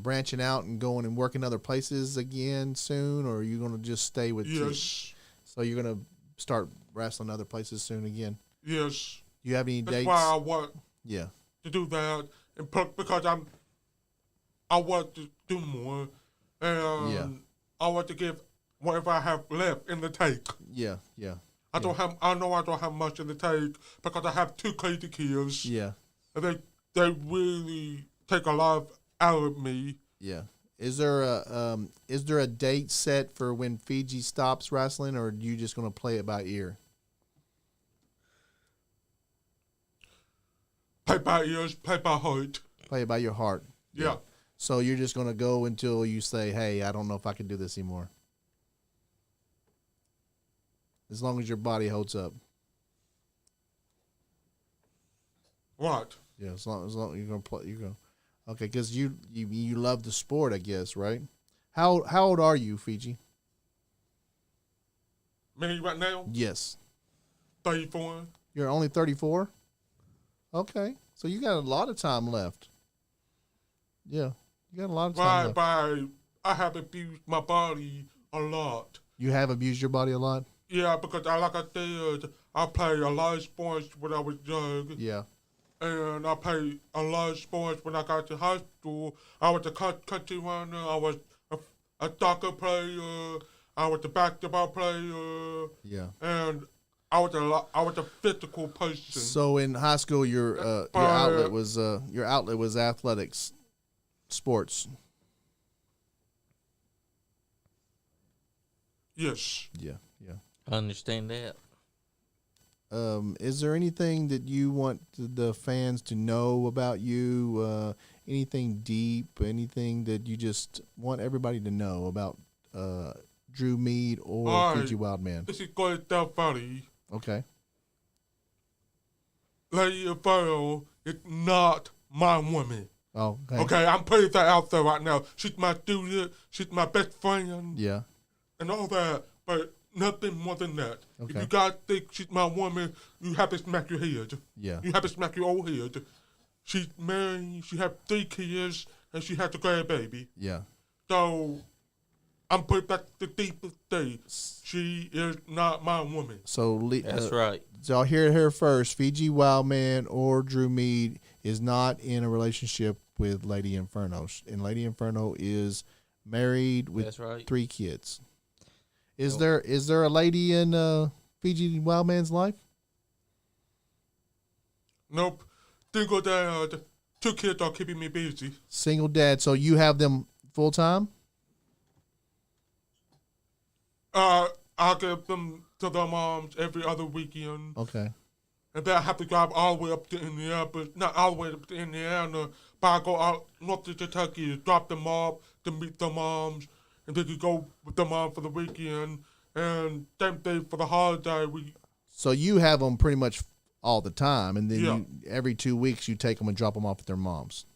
branching out and going and working other places again soon, or are you going to just stay with? Yes, So you're going to start wrestling other places soon again? yes. You have any That's dates? why I want Yeah. to do that, and because I want to do more, and Yeah. I want to give whatever I have left in the tank. Yeah. Yeah. I know I don't have much in the tank because I have 2 crazy kids, Yeah. and they really take a lot out of me. Yeah. Is there a date set for when Fiji stops wrestling, or are you just going to play it by ear? Play by ears, play by heart. Play it by your heart. Yeah. So you're just going to go until you say, "Hey, I don't know if I can do this anymore." As long as your body holds up. What? Yeah. As long you're going to play, you're going. Okay, because you love the sport, I guess, right? How old are you, Fiji? Me right now, Yes. 34. You're only 34? Okay. So you got a lot of time left. Yeah. You got a lot of time left. I have abused my body a lot. You have abused your body a lot? Yeah, because like I said, I played a lot of sports when I was young. Yeah. And I played a lot of sports when I got to high school. I was a country runner. I was a soccer player. I was a basketball player. Yeah. And I was a physical person. So in high school, your outlet was athletics, sports. Yes. Yeah. Yeah. I understand that. Is there anything that you want the fans to know about you? Anything deep? Anything that you just want everybody to know about Drew Meade or FiJi Wildman? This is going to sound funny. Okay. Lady Inferno is not my woman. Oh, Okay, I'm putting that out there right now. She's my student. She's my best friend. Yeah. And all that, but nothing more than that. Okay. If you guys think she's my woman, you have to smack your head. Yeah. You have to smack your old head. She's married, she has 3 kids, and she has a grandbaby. Yeah. So, I'm putting back the deepest thing. She is not my woman. So That's right. So I'll hear it here first. FiJi Wildman or Drew Meade is not in a relationship with Lady Inferno, and Lady Inferno is married with That's right. 3 kids. Is there a lady in FiJi Wildman's life? Nope. Single dad. 2 kids are keeping me busy. Single dad. So you have them full time? I give them to their moms every other weekend. Okay. And then I have to drive all the way up to Indiana, but not all the way up to Indiana, but I go out north to Kentucky to drop them off to meet their moms, and then you go with their mom for the weekend, and same thing for the holiday. So you have them pretty much all the time, and then Yeah. every 2 weeks you take them and drop them off at their moms.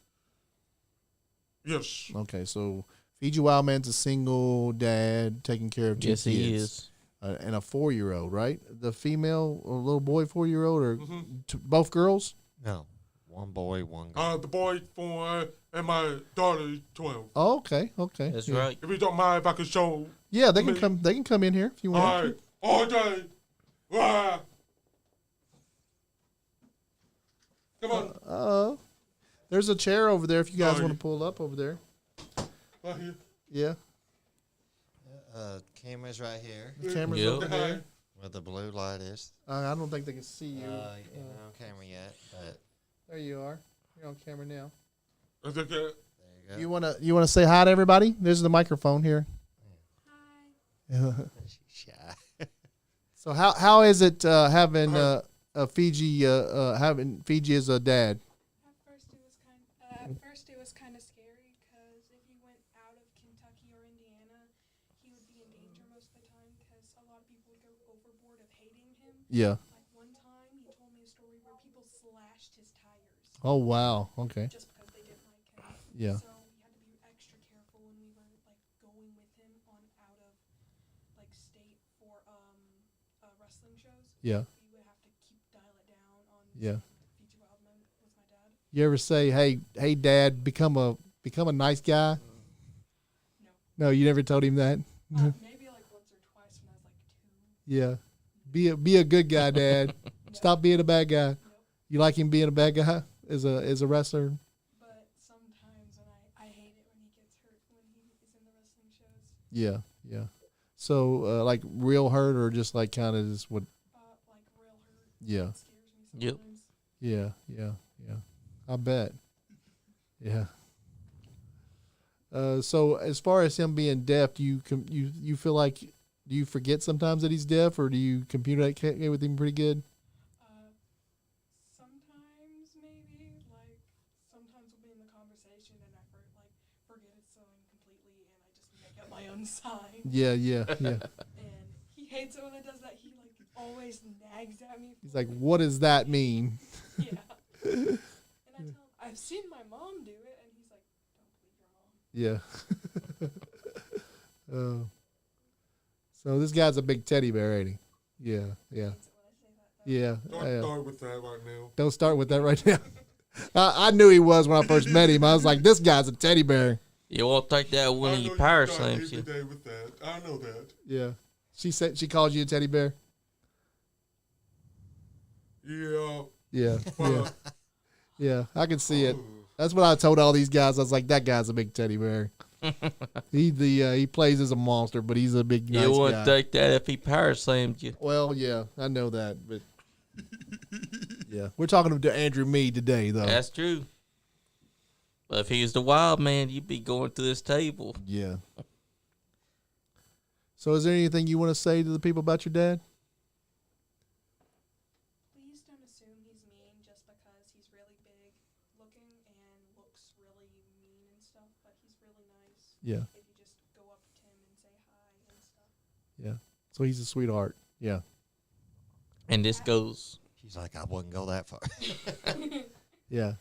Yes. Okay, so FiJi Wildman's a single dad taking care of 2 Yes, kids. he is. And a 4-year-old, right? The female, a little boy, 4-year-old, or Mm-hmm. both girls? No, one boy, one girl. The boy's 4, and my daughter's 12. Oh, okay, okay. That's yeah. right. If you don't mind, if I could show. Yeah, they can Me. come. They can come in here if you All want. right. All day. Wow. Come on. There's a chair over there if you guys Sorry. want to pull up over there. Right here. Yeah, Camera's right here, the camera's Yep. over there. where the blue light is. I don't think they can see you. You're not on camera yet, but There you are. You're on camera now. Is it good? there You wanna say hi to everybody? There's the microphone here. go. She's shy. So how is it having Fiji having Fiji as a dad? At first it was kind of scary because if he went out of Kentucky or Indiana, he would be in danger most of the time because a lot of people would go overboard of hating him. Yeah. Like one time, he told me a story where people slashed his tires Oh wow. Okay. just because they didn't like him. Yeah. So we had to be extra careful when we were like going with him on out of like state for wrestling shows. Yeah. We would have to dial it down on. Yeah. FiJi Wildman was my dad. You ever say, "Hey, Dad, become a nice guy"? No, you never told him that. Maybe like once or twice when I was like 2. Yeah. Be a good guy, Dad. Stop being a bad guy. You like him being a bad guy? as a wrestler? But sometimes when I hate it when he gets hurt when he is in the wrestling shows. Yeah, yeah. So like real hurt or just like kind of just what? Like real hurt. Yeah. It scares me Yep. sometimes. Yeah. I bet. Yeah. So as far as him being deaf, do you feel like do you forget sometimes that he's deaf, or do you communicate with him pretty good? Sometimes maybe like sometimes we'll be in the conversation and I forget his song completely and I just make up my own sign. Yeah. And he hates it when it does that. He like always nags at me. He's like, what does that mean? Yeah. And I tell him I've seen my mom do it, and he's like, "Don't believe your mom." Yeah. So this guy's a big teddy bear, ain't he? Yeah. He hates it when I say that, though. Yeah. Don't start with that right now. Don't start with that right now. I knew he was when I first met him. I was like, this guy's a teddy bear. You won't think that when I he know power you start slams every you. day with that. I know that. Yeah. She said she called you a teddy bear. Yeah. Yeah. But, Yeah. I can see it. That's what I told all these guys. I was like, that guy's a big teddy bear. He plays as a monster, but he's a big nice You wouldn't guy. think that if he power slammed you. Well, yeah, I know that, but yeah, we're talking to Andrew Meade today, though. That's true. But if he was the wild man, you'd be going through this table. Yeah. So, is there anything you want to say to the people about your dad? Please don't assume he's mean just because he's really big looking and looks really mean and stuff, but he's really nice. Yeah. If you just go up to him and say hi and stuff. Yeah. So he's a sweetheart. Yeah. And this goes. She's like, I wouldn't go that far. Yeah.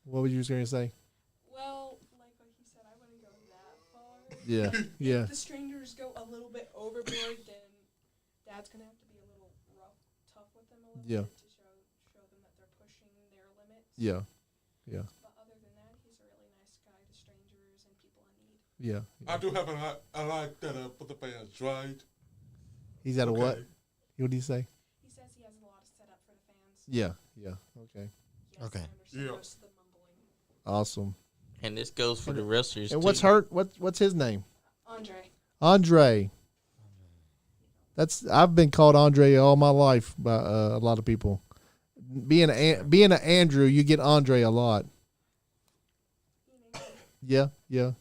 What were you going to say? Well, like what he said, I wouldn't go that far. Yeah. Yeah. If the strangers go a little bit overboard, then Dad's gonna have to be a little tough with them a little Yeah. bit to show them that they're pushing their limits. Yeah. Yeah. But other than that, he's a really nice guy to strangers and people in need. Yeah. I do have a like that for the fans, right? He's at a what? Okay. What did he say? He says he has a lot of setup for the fans. Yeah. Yeah. Okay. Yes, Okay. I understand Yeah. most of the mumbling. Awesome. And this goes for the wrestlers, And too. what's her? What's his name? Andre. Andre. I've been called Andre all my life by a lot of people. Being an Andrew, you get Andre a lot. He named me. Yeah, yeah.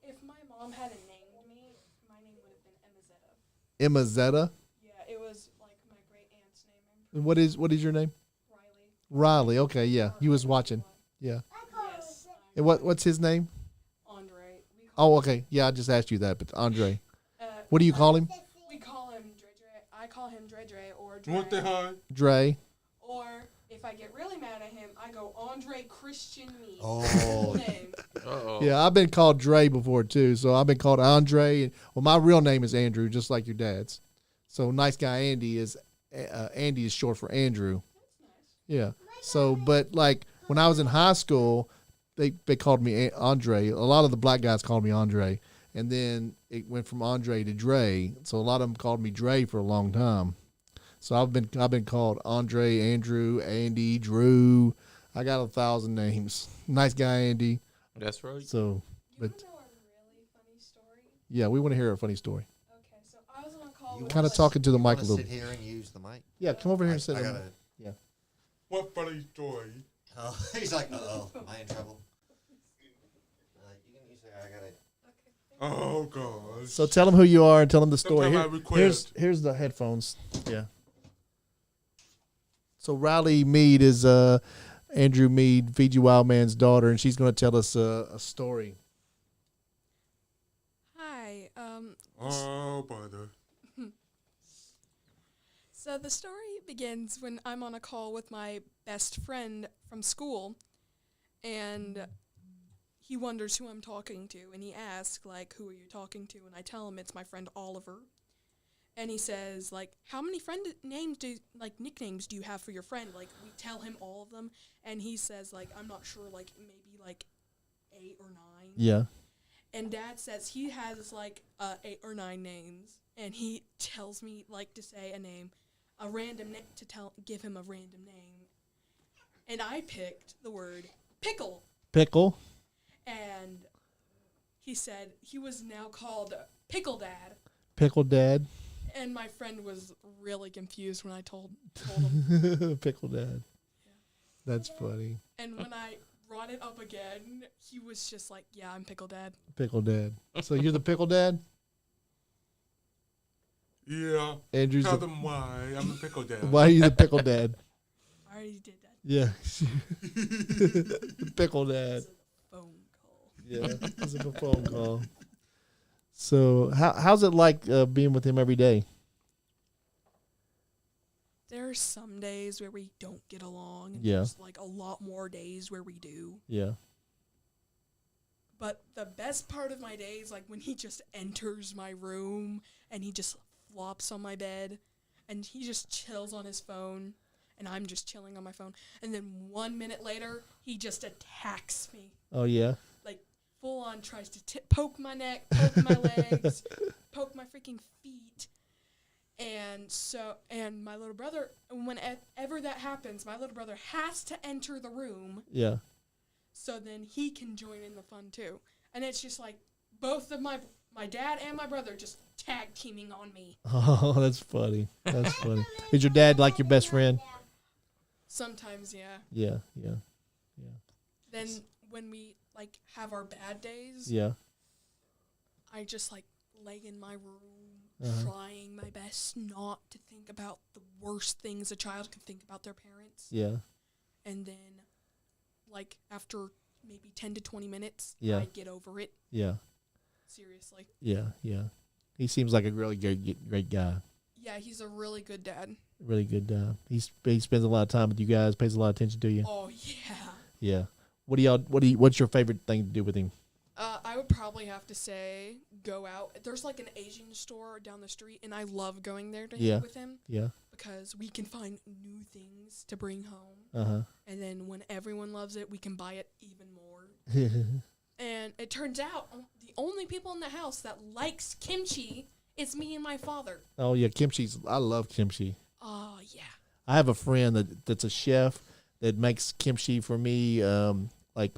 If my mom hadn't named me, my name would have been Emazetta. Emma Zeta. Yeah, it was like my great aunt's name. What is your name? Riley. Riley. Okay, yeah. You was watching. Yeah. Yes. And what's his name? Andre. Oh, okay. Yeah, I just asked you that, but Andre. Uh, What do you call him? We call him Dre Dre. I call him Dre Dre or Dre. You want the high? Dre. Or if I get really mad at him, I go Andre Christian Me. Oh. Name. Uh-oh. Yeah, I've been called Dre before too. So I've been called Andre. And, well, my real name is Andrew, just like your dad's. So nice guy Andy is Andy is short for Andrew. Yeah. So, but like when I was in high school, they called me Andre. A lot of the black guys called me Andre, and then it went from Andre to Dre. So a lot of them called me Dre for a long time. So I've been called Andre, Andrew, Andy, Drew. I got 1,000 names. Nice guy Andy. That's right. So, You but want to know a really funny story? yeah, we want to hear a funny story. Okay, so I was on a call You with Kind of like- talking to the You mic a wanna little sit bit. here and use the mic? Yeah, come over here and sit. I on gotta. the- What funny story? Oh, he's like, uh-oh, am I in trouble? You can use that. I gotta. Oh, gosh. So tell them who you are and tell them the story. Sometime I Here- request. here's the headphones. Yeah. So Riley Meade is Andrew Meade, FiJi Wildman's daughter, and she's going to tell us a story. Hi. Oh, brother. So the story begins when I'm on a call with my best friend from school, and he wonders who I'm talking to, and he asks, like, who are you talking to? And I tell him it's my friend Oliver. And he says, like, how many nicknames do you have for your friend? Like, we tell him all of them, and he says, like, I'm not sure, like, maybe, like, 8 or 9. Yeah. And Dad says he has, like, 8 or 9 names, and he tells me, like, to say a name, a random name, give him a random name. And I picked the word pickle. Pickle. And he said he was now called Pickle Dad. Pickle Dad. And my friend was really confused when I told him. Pickle Dad. Yeah. That's funny. And when I brought it up again, he was just like, yeah, I'm Pickle Dad. Pickle Dad. So you're the Pickle Dad? Yeah. Andrew's Tell the, them why I'm a pickle dad. why are you the Pickle Dad? I already did that. Yeah. The Pickle Dad. Phone call. Yeah, it's a phone call. So how's it like being with him every day? There are some days where we don't get along. And Yeah. There's like a lot more days where we do. Yeah. But the best part of my day is like when he just enters my room and he just flops on my bed and he just chills on his phone and I'm just chilling on my phone. And then 1 minute later, he just attacks me. Oh yeah. Like full on tries to poke my neck, poke my legs, poke my freaking feet. And my little brother, whenever that happens, my little brother has to enter the room. Yeah. So then he can join in the fun too. And it's just like both of my dad and my brother just tag teaming on me. Oh, that's funny. That's funny. Is your dad like your best friend? Sometimes, yeah. Yeah. Then when we like have our bad days, Yeah. I just like lay in my room Uh-huh. trying my best not to think about the worst things a child could think about their parents. Yeah. And then like after maybe 10 to 20 minutes, Yeah. I get over it. Yeah. Seriously. Yeah. He seems like a really great guy. Yeah, he's a really good dad. Really good. He spends a lot of time with you guys. Pays a lot of attention to you. Oh yeah. Yeah. What's your favorite thing to do with him? I would probably have to say go out. There's like an Asian store down the street, and I love going there to Yeah. with him Yeah. because we can find new things to bring home. Uh And then when everyone loves it, we can buy it even more. huh. And it turns out the only people in the house that likes kimchi is me and my father. Oh yeah, I love kimchi. Oh, yeah. I have a friend that's a chef that makes kimchi for me, like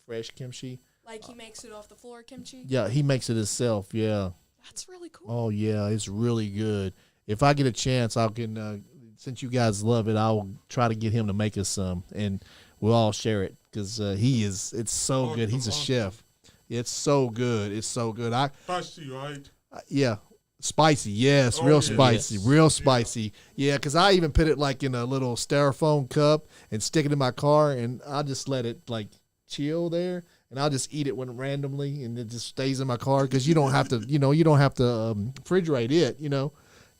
fresh kimchi. Like he makes it off the floor kimchi. Yeah, he makes it himself. Yeah. That's really cool. Oh yeah, it's really good. If I get a chance, I can. Since you guys love it, I'll try to get him to make us some, and we'll all share it because it's so good. He's a chef. It's so good. It's so good. Spicy, right? Yeah. Spicy, yes, Oh, real yes. spicy, real spicy. Yeah, because I even put it like in a little styrofoam cup and stick it in my car, and I just let it like chill there, and I'll just eat it randomly, and it just stays in my car because you don't have to, refrigerate it,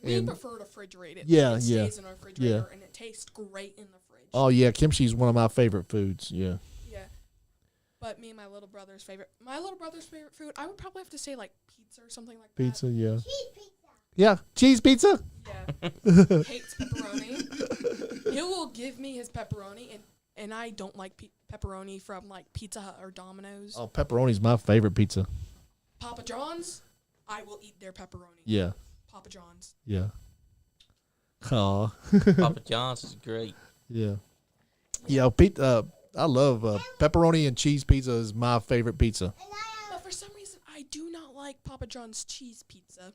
We And prefer to refrigerate it. Yeah, it yeah, stays in our refrigerator, and it tastes great in the fridge. oh yeah, kimchi is one of my favorite foods. Yeah, Yeah. But me and my little brother's favorite food, I would probably have to say like pizza or something like pizza. that. Yeah, yeah, cheese pizza. Yeah. Hates pepperoni. He will give me his pepperoni, and I don't like pepperoni from like Pizza Hut or Domino's. Oh, pepperoni's my favorite pizza. Papa John's, I will eat their pepperoni. Yeah, Papa John's. yeah. Aw. Papa John's is great. Yeah. Yeah, I love pepperoni and cheese pizza is my favorite pizza. But for some reason, I do not like Papa John's cheese pizza.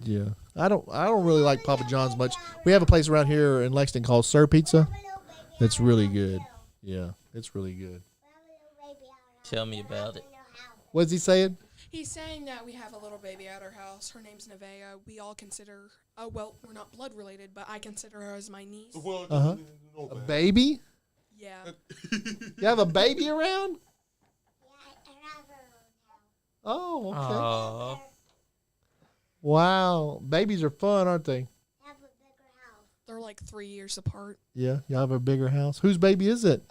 Yeah. I don't really like Papa John's much. We have a place around here in Lexington called Sir Pizza. That's really good. Yeah, it's really good. Tell me about it. What's he saying? He's saying that we have a little baby at our house. Her name's Nevaeh. We all consider, we're not blood related, but I consider her as my niece. Well, Uh-huh. no A bad. baby? Yeah. You have a baby around? Oh, okay. Aw. Wow. Babies are fun, aren't they? They're like 3 years apart. Yeah. Y'all have a bigger house. Whose baby is it?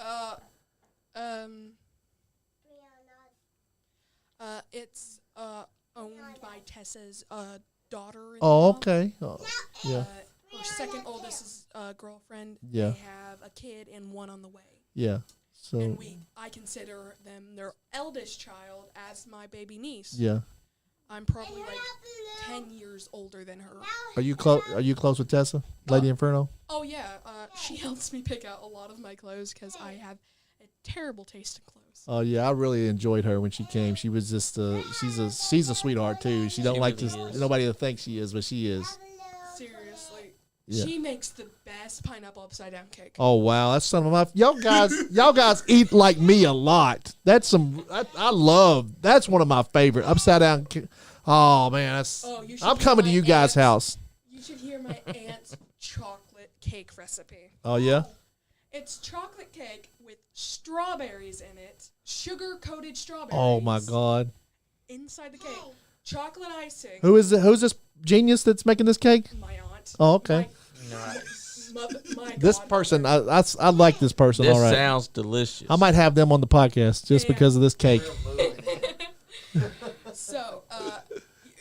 It's owned by Tessa's daughter. Oh, okay. Oh, yeah. Her second oldest is girlfriend. Yeah. They have a kid and one on the way. Yeah. So, And I consider them their eldest child as my baby niece. yeah. I'm probably like 10 years older than her. Are you close? Are you close with Tessa, Lady Inferno? Oh yeah, she helps me pick out a lot of my clothes because I have a terrible taste in clothes. Oh yeah, I really enjoyed her when she came. She was just she's a sweethart too. She don't like really is. nobody to think she is, but she is. Seriously, Yeah. she makes the best pineapple upside down cake. Oh wow, that's some of my y'all guys eat like me a lot. That's I love. That's one of my favorite upside down. Oh man, that's. Oh, you should I'm hear coming to my you guys' house. You should hear my aunt's chocolate cake recipe. Oh yeah. It's chocolate cake with strawberries in it, sugar-coated strawberries. Oh my God. Inside the cake, chocolate icing. Who's this genius that's making this cake? My aunt. Oh okay. My This godmother. person, I like this person. This all right. sounds delicious. I might have them on the podcast just Yeah. because of this cake. So,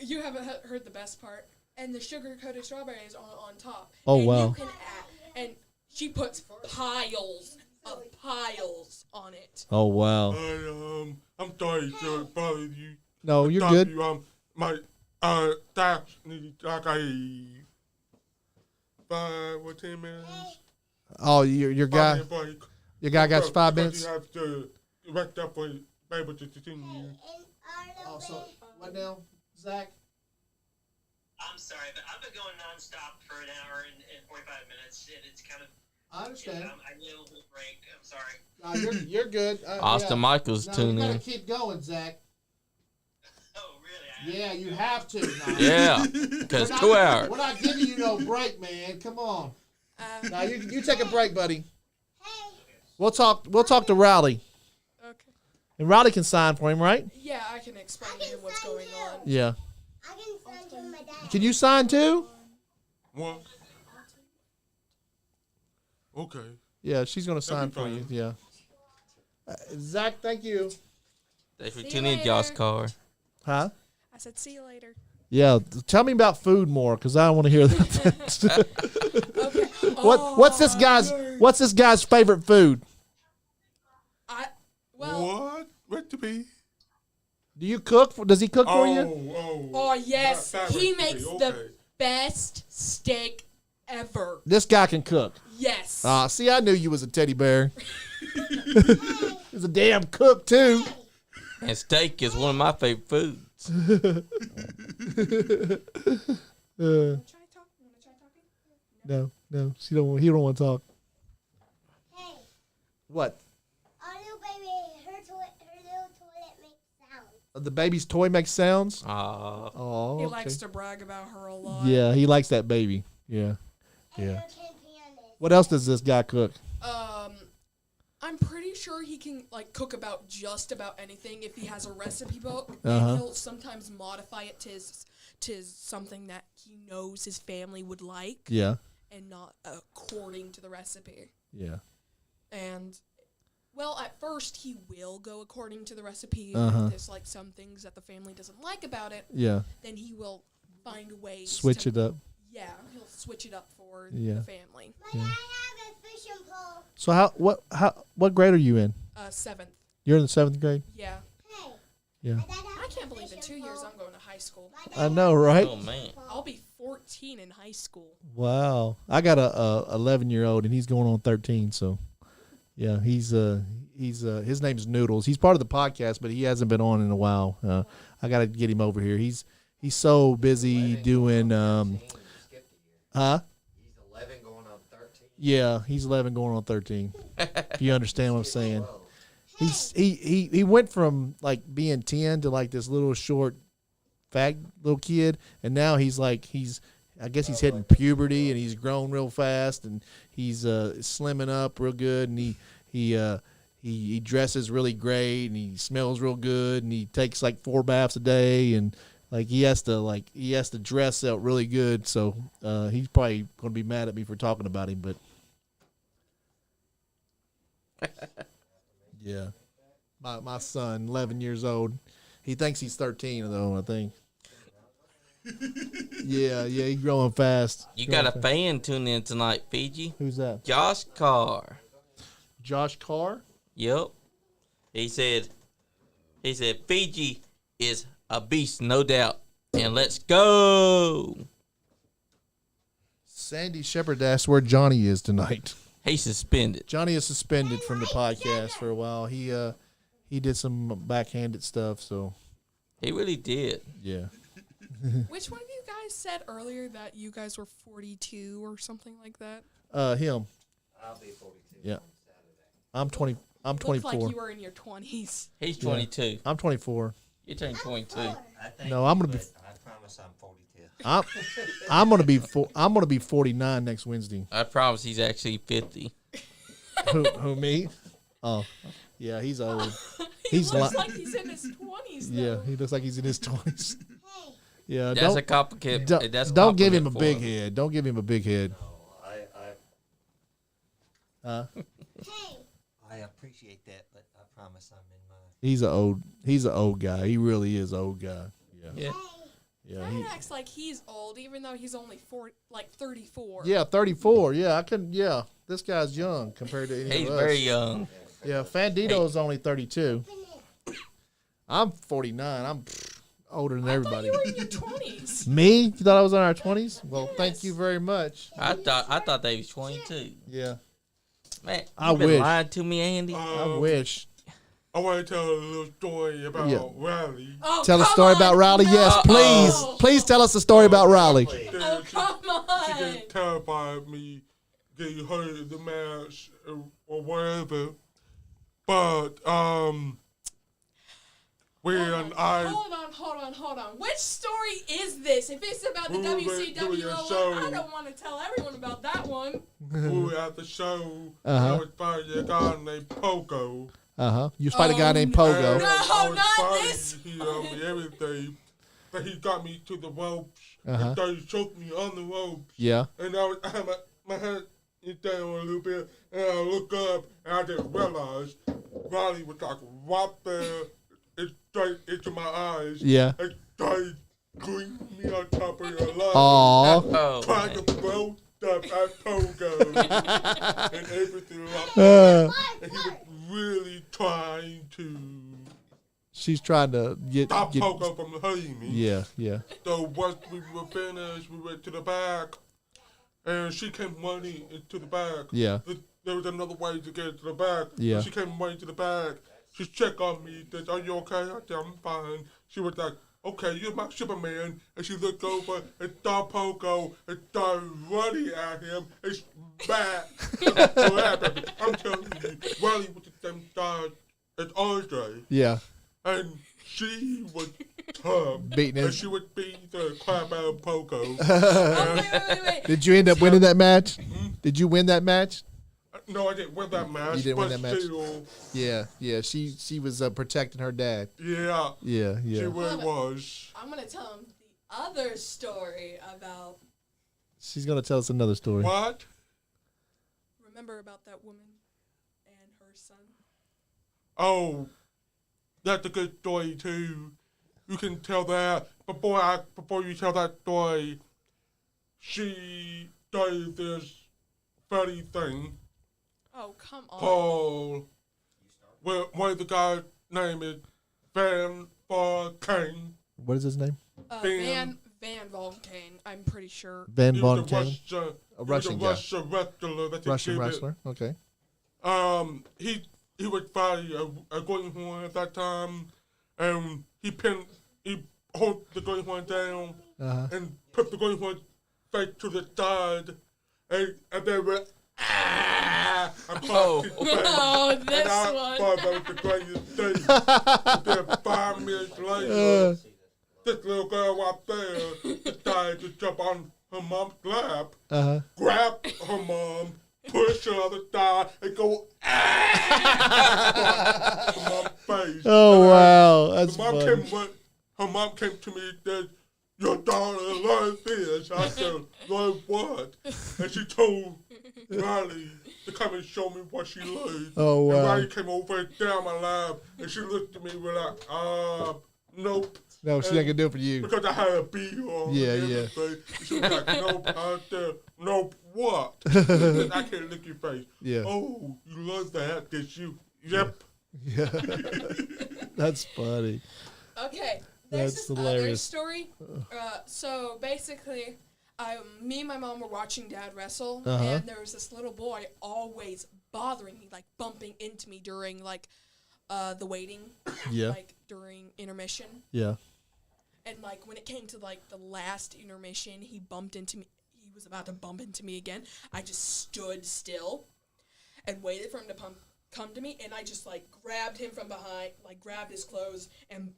you haven't heard the best part. And the sugar-coated strawberries on top. Oh, and wow. You can add, and she puts piles on it. Oh wow. I'm sorry to bother you. No, you're Stop good. You, my staff needs like a 5 or 10 minutes. Oh, your guy, 5 minute break. your guy got Because 5 minutes. You have to rest up and be able to continue. Oh, so what now, Zach? I'm sorry, but I've been going nonstop for an hour and 45 minutes, and it's kind of. I understand. I need a little break. I'm sorry. You're good. Austin Michaels No, tune you gotta in. keep going, Zach. Oh, really? Yeah, you have to. Now. Yeah, because 2 hours. We're not giving you no break, man. Come on. Uh, Now you take a break, buddy. We'll talk to Rowley, okay. and Rowley can sign for him, right? Yeah, I can explain to him what's going on. Yeah. I can send to my dad. Can you sign too? What? Okay. Yeah, she's gonna sign be for you. fine. Yeah. Zach, thank you. Thanks for See you tuning in, Josh later. Carr. Huh? I said, see you later. Yeah. Tell me about food more, because I want to hear that. Okay. What's this guy's favorite food? What? Recipe? Do you cook? Does he cook for you? Oh, yes. That He recipe, makes okay. the best steak ever. This guy can cook. Yes. See, I knew you was a teddy bear. He's a damn cook too. And steak is one of my favorite foods. Wanna try talking? No, she don't. He don't want to talk. Hey, What? our little baby, her little toilet makes sounds. The baby's toy makes sounds. Aw. Oh, He okay. likes to brag about her a lot. Yeah, he likes that baby. Yeah. And Yeah. her can pianist. What else does this guy cook? I'm pretty sure he can cook about just about anything if he has a recipe book, Uh-huh. and he'll sometimes modify it to something that he knows his family would like, Yeah. and not according to the recipe. Yeah. And well, at first he will go according to the recipe. Uh-huh. If there's some things that the family doesn't like about it, Yeah. then he will find ways Switch to, it up. Yeah, he'll switch it up for Yeah. the family. But I have a fishing pole. So what grade are you in? 7th. You're in the 7th grade. Yeah. Hey, Yeah. my dad has I a can't believe in 2 fishing years pole. I'm going to high school. My dad I know, right? Oh, man. I'll be 14 in high school. Wow. I got a 11-year-old and he's going on 13. So, yeah, he's his name's Noodles. He's part of the podcast, but he hasn't been on in a while. I got to get him over here. He's so busy doing huh? He's 11 going on 13. Yeah, he's 11 going on 13. If you understand what I'm saying. He went from being 10 to this little short fat little kid, and now I guess he's hitting puberty, and he's grown real fast, and he's slimming up real good, and he dresses really great, and he smells real good, and he takes 4 baths a day, and he has to dress out really good. So he's probably gonna be mad at me for talking about him, but yeah, my son, 11 years old, he thinks he's 13 though. I think. Yeah, he's growing fast. You got a fan tuning in tonight, Fiji. Who's that? Josh Carr. Josh Carr. Yep. He said Fiji is a beast, no doubt. And let's go. Sandy Shepard asked where Johnny is tonight. He's suspended. Johnny is suspended from the podcast for a while. He did some backhanded stuff, so He really did. yeah. Which one of you guys said earlier that you guys were 42 or something like that? Him. I'll be 42 Yeah. on Saturday. I'm 20. I'm Looked 24. like you were in your 20s. He's 22. I'm 24. You turned 22. I think No, I'm gonna be- I promise I'm 42. I'm gonna be 49 next Wednesday. I promise he's actually 50. Who me? Oh, yeah, he's old. He He's looks li- like he's in his 20s, though. Yeah, he looks like he's in his 20s. Yeah, That's a don't complicated. don't, That's don't give him a compliment big for him. head. Don't give him a big head. No, I appreciate that, but I promise I'm in my. He's an old guy. He really is an old guy. Yeah, Yeah. yeah. He acts like he's old, even though he's only 34. Yeah, 34. Yeah, I can. Yeah, this guy's young compared to any He's of us. very young. Yeah, Fandito's only 32. I'm 49. I'm older than I thought everybody. you were in your 20s. Me? You thought I was in our 20s? Well, thank Yes. you very much. I thought they was 22. Yeah, Man, I you been wish. lying to me, Andy. I wish. I want to tell a little story about Yeah. Riley. Oh, Tell a come story on. about Riley. Yes, No. please. Please tell us a story about Riley. Oh, come She on. just terrified me getting hurt in the match or whatever. But when Hold on. Which story is this? If it's about the We were doing WCW, a show. I don't want to tell everyone about that one. we were at the show, Uh-huh. I was fighting a guy named Pogo. You fight a guy named Pogo. And I was not fighting this him and everything. But he got me to the ropes. Uh-huh. And started choking me on the ropes. Yeah. And I had my head down a little bit, and I look up, and I didn't realize Riley was like right there, it straight into my eyes. Yeah. And started screaming me on top of your line. Aw. Oh, Trying man. to throw stuff at Pogo and everything like that. Uh, And he was really trying to she's trying to get. stop Pogo from hurting me. Yeah, yeah. So once we were finished, we went to the back, and she came running into the back. Yeah. There was another way to get to the back. Yeah. She came running to the back. She checked on me. Said, "Are you okay?" I said, "I'm fine." She was like, "Okay, you're my Superman." And she looked over and saw Pogo and started running at him and grabbed him. I'm telling you, Riley was the same size as Andre. Yeah. And she was tough. Beating him. And she would beat the crap out of Pogo. Oh, wait. Did you end up winning that match? Did you win that match? No, I didn't win that match. You didn't win but that match? Still, Yeah, yeah. She was protecting her dad. yeah, Yeah, she yeah. really was. I'm going to tell him the other story about. She's gonna tell us another story. What? Remember about that woman and her son? Oh, that's a good story too. You can tell that before you tell that story. She started this funny thing. Oh, come on. Paul, well, one of the guys' name is Van King. What is his name? Van Volkane, I'm pretty sure. Van He Von was Kane. a Russian guy. Russian wrestler. That they Russian did it. wrestler. Okay. He was fighting a golden horn at that time, and he hold the golden horn down Uh-huh. and put the golden horn face to the side, and they were I Oh. popped his face. Oh, And this I one. thought that was the greatest thing. Then 5 minutes later, this little girl out there decided to jump on her mom's lap, Uh-huh. grab her mom, push her on the side, and go her mom's face. Oh And wow, that's her mom funny. her mom came to me and said, "Your daughter learned this." I said, "Learn what?" And she told Riley to come and show me what she learned. Oh, And wow. Riley came over and down my lap, and she looked at me with like, nope. No, she ain't gonna do it for you. Because I had a bee on. Yeah, and yeah. everything. She was like, nope. I said, nope, what? She said, I can't lick your face. Yeah. Oh, you love that, did you? Yep. Yeah. That's funny. Okay, That's Other hilarious. story. So basically, me and my mom were watching Dad wrestle, Uh-huh. and there was this little boy always bothering me, like bumping into me during like the waiting, Yeah. like during intermission. Yeah. And like when it came to like the last intermission, he bumped into me. He was about to bump into me again. I just stood still and waited for him to come to me, and I just like grabbed him from behind, like grabbed his clothes and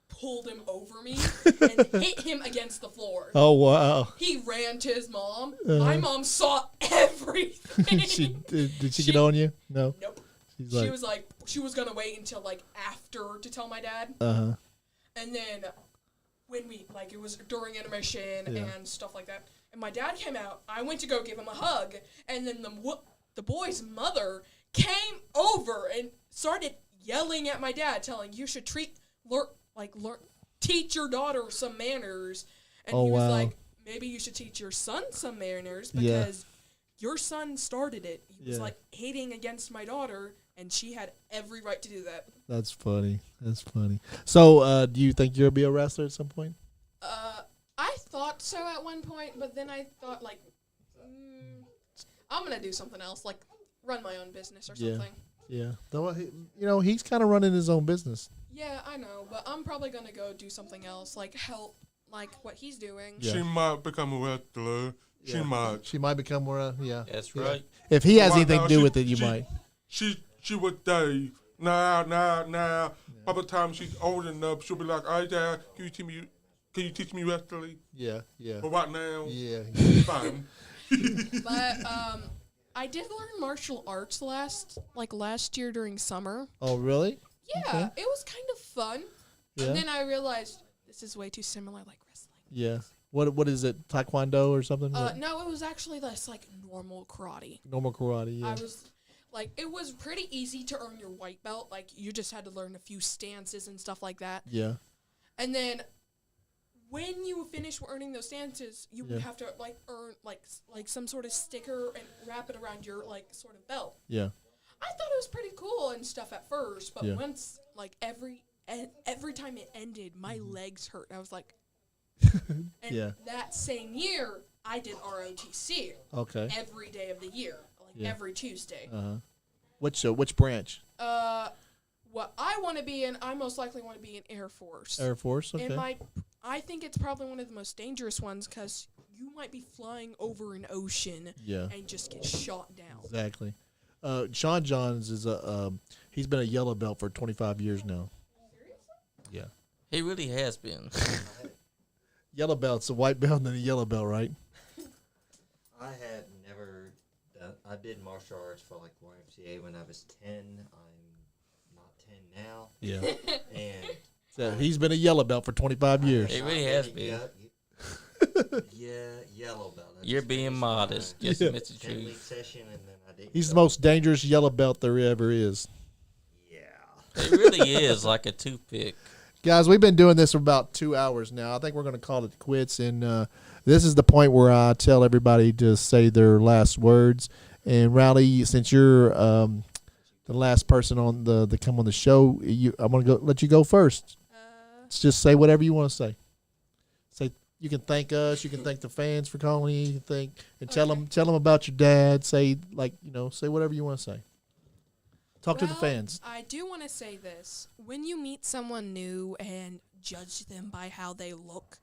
pulled him over me and hit him against the floor. Oh, wow. He ran to his mom. My mom saw everything. Did she get on you? No. Nope. She's She was gonna wait until like after to tell my dad. Uh-huh. And then when it was during intermission and stuff like that, and my dad came out, I went to go give him a hug, and then the boy's mother came over and started yelling at my dad, telling you should teach your daughter some manners. And he was like, maybe you should teach your son some manners because your son started it. He was like hating against my daughter, and she had every right to do that. That's funny. So, do you think you'll be a wrestler at some point? I thought so at one point, but then I thought, like, I'm going to do something else, like run my own business or something. Yeah. Though, he's kind of running his own business. Yeah, I know, but I'm probably going to go do something else, like help, like what he's doing. Yeah. She might become a wrestler. She might. She might become more, That's right. If he has Right anything now, to do with it, you might. She would say, nah. By the time she's old enough, she'll be like, "Hey, Dad, can you teach me wrestling?" Yeah. But right now, Yeah. fine. But I did learn martial arts last year during summer. Oh, really? Yeah, Okay. it was kind of fun. Yeah. And then I realized this is way too similar like wrestling. Yeah. What is it? Taekwondo or something? No, it was actually less like normal karate. Normal karate, yeah. I was like, it was pretty easy to earn your white belt. Like, you just had to learn a few stances and stuff like that. Yeah. And then when you finish earning those stances, you would have to like earn like some sort of sticker and wrap it around your like sort of belt. Yeah. I thought it was pretty cool and stuff at first, but Yeah. once like every time it ended, my legs hurt. I was like, and that same year, I did ROTC. Okay. Every day of the year, like every Tuesday. Which branch? What I want to be in, I most likely want to be in Air Force. Air Force. Okay. And I think it's probably one of the most dangerous ones because you might be flying over an ocean and just get shot down. Exactly. Sean Johns is he's been a yellow belt for 25 years now. Yeah. He really has been. Yellow belt's a white belt and then a yellow belt, right? I had never done. I did martial arts for like YMCA when I was 10. I'm not 10 now. Yeah. And So he's been a yellow belt for 25 years. He really has been. Yellow belt. You're being modest. Just admit the 10-week truth. session, and then I didn't. He's the go. most dangerous yellow belt there ever is. Yeah. It really is like a toothpick. Guys, we've been doing this for about 2 hours now. I think we're going to call it quits. And this is the point where I tell everybody to say their last words. And Rowley, since you're the last person on the come on the show, I'm going to let you go first. Just say whatever you want to say. Say you can thank us. You can thank the fans for calling. You can tell them about your dad. Say say whatever you want to say. Talk to the fans. I do want to say this. When you meet someone new and judge them by how they look,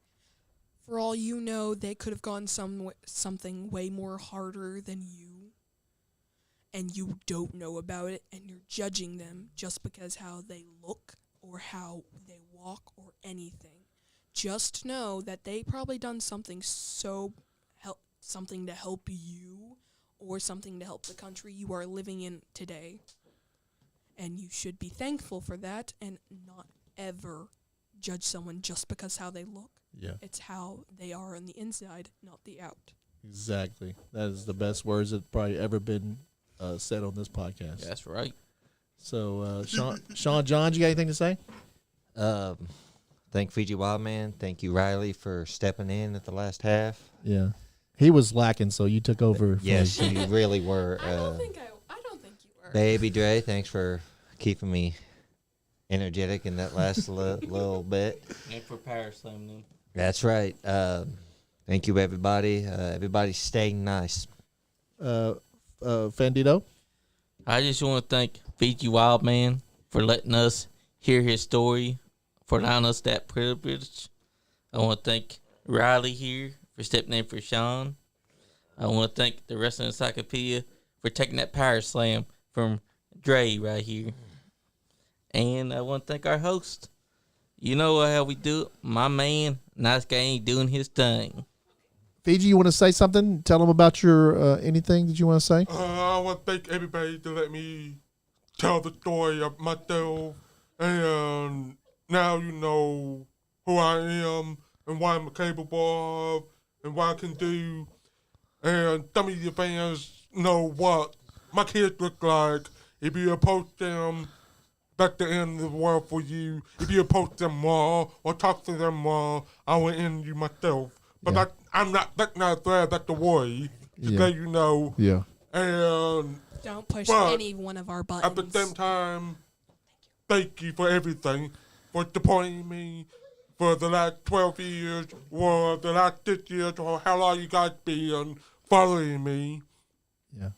for all you know, they could have gone something way more harder than you, and you don't know about it, and you're judging them just because how they look or how they walk or anything. Just know that they probably done something something to help you or something to help the country you are living in today. And you should be thankful for that and not ever judge someone just because how they look. Yeah. It's how they are on the inside, not the out. Exactly. That is the best words that probably ever been said on this podcast. That's right. So, Sean Johns, you got anything to say? Thank FiJi Wildman. Thank you, Riley, for stepping in at the last half. Yeah. He was lacking, so you took over. Yes, you really were. I don't think you were. Baby Dre, thanks for keeping me energetic in that last little bit. And for power slam them. That's right. Thank you, everybody. Everybody staying nice. Fandito? I just want to thank FiJi Wildman for letting us hear his story, for allowing us that privilege. I want to thank Riley here for stepping in for Sean. I want to thank the Wrestling Encyclopedia for taking that power slam from Dre right here. And I want to thank our host. You know how we do it. My man, Nice Guy ain't doing his thing. FiJi, you want to say something? Tell them about your anything that you want to say? I want to thank everybody to let me tell the story of myself. And now you know who I am and what I'm capable of and what I can do. And some of your fans know what my kids look like. If you approach them, that's the end of the world for you. If you approach them more or talk to them more, I will end you myself. But Yeah. that's not a threat, that's a worry. Just let you know. Yeah. And Don't push But any one of our buttons. at the same time, thank you for everything. For supporting me for the last 12 years or the last 6 years or how long you guys been following me. Yeah.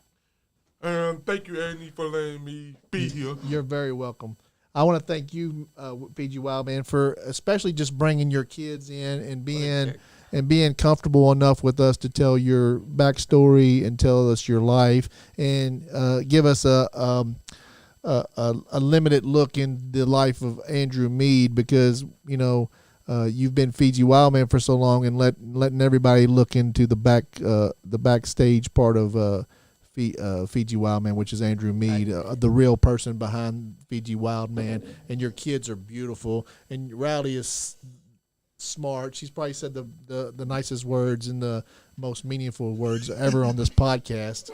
And thank you, Andy, for letting me be here. You're very welcome. I want to thank you, FiJi Wildman, for especially just bringing your kids in and being comfortable enough with us to tell your backstory and tell us your life and give us a limited look in the life of Andrew Meade, because you've been FiJi Wildman for so long, and letting everybody look into the backstage part of FiJi Wildman, which is Andrew Meade, the real person behind FiJi Wildman. And your kids are beautiful, and Rowdy is smart. She's probably said the nicest words and the most meaningful words ever on this podcast.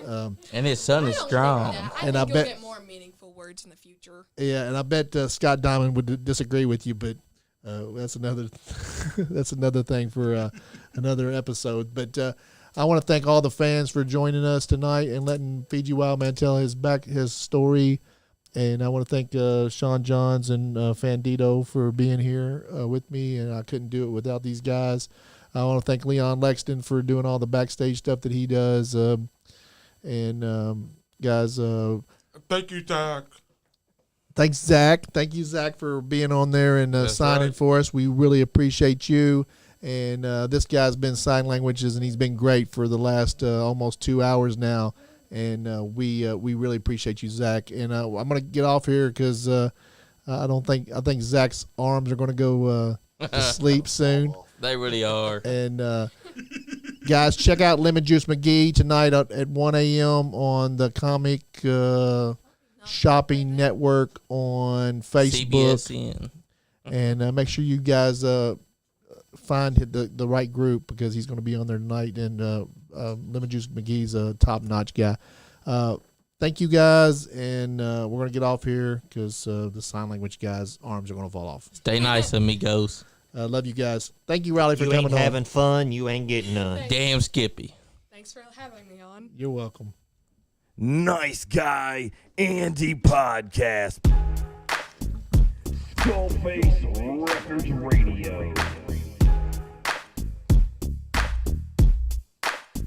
And his son is strong. And I I think bet- you'll get more meaningful words in the future. Yeah, and I bet Scott Diamond would disagree with you, but that's another that's another thing for another episode. But I want to thank all the fans for joining us tonight and letting FiJi Wildman tell his story. And I want to thank Sean Johns and Fandito for being here with me, and I couldn't do it without these guys. I want to thank Leon Lexton for doing all the backstage stuff that he does. Guys, Thank you, Doc. thanks, Zach. Thank you, Zach, for being on there and That's signing right. for us. We really appreciate you. And this guy's been sign languages, and he's been great for the last almost 2 hours now. And we really appreciate you, Zach. And I'm gonna get off here because I think Zach's arms are gonna go to sleep soon. They really are. And guys, check out Lemon Juice McGee tonight at 1 a.m. on the Comic Shopping Network on Facebook. CBSN. And make sure you guys find the right group, because he's going to be on there tonight. And Lemon Juice McGee's a top-notch guy. Thank you, guys. And we're going to get off here because the sign language guys' arms are going to fall off. Stay nice, amigos. Love you guys. Thank you, Riley, for You coming ain't on. having fun, you ain't getting none. Damn Skippy. Thanks for having me on. You're welcome. Nice Guy Andy Podcast. Skullface Records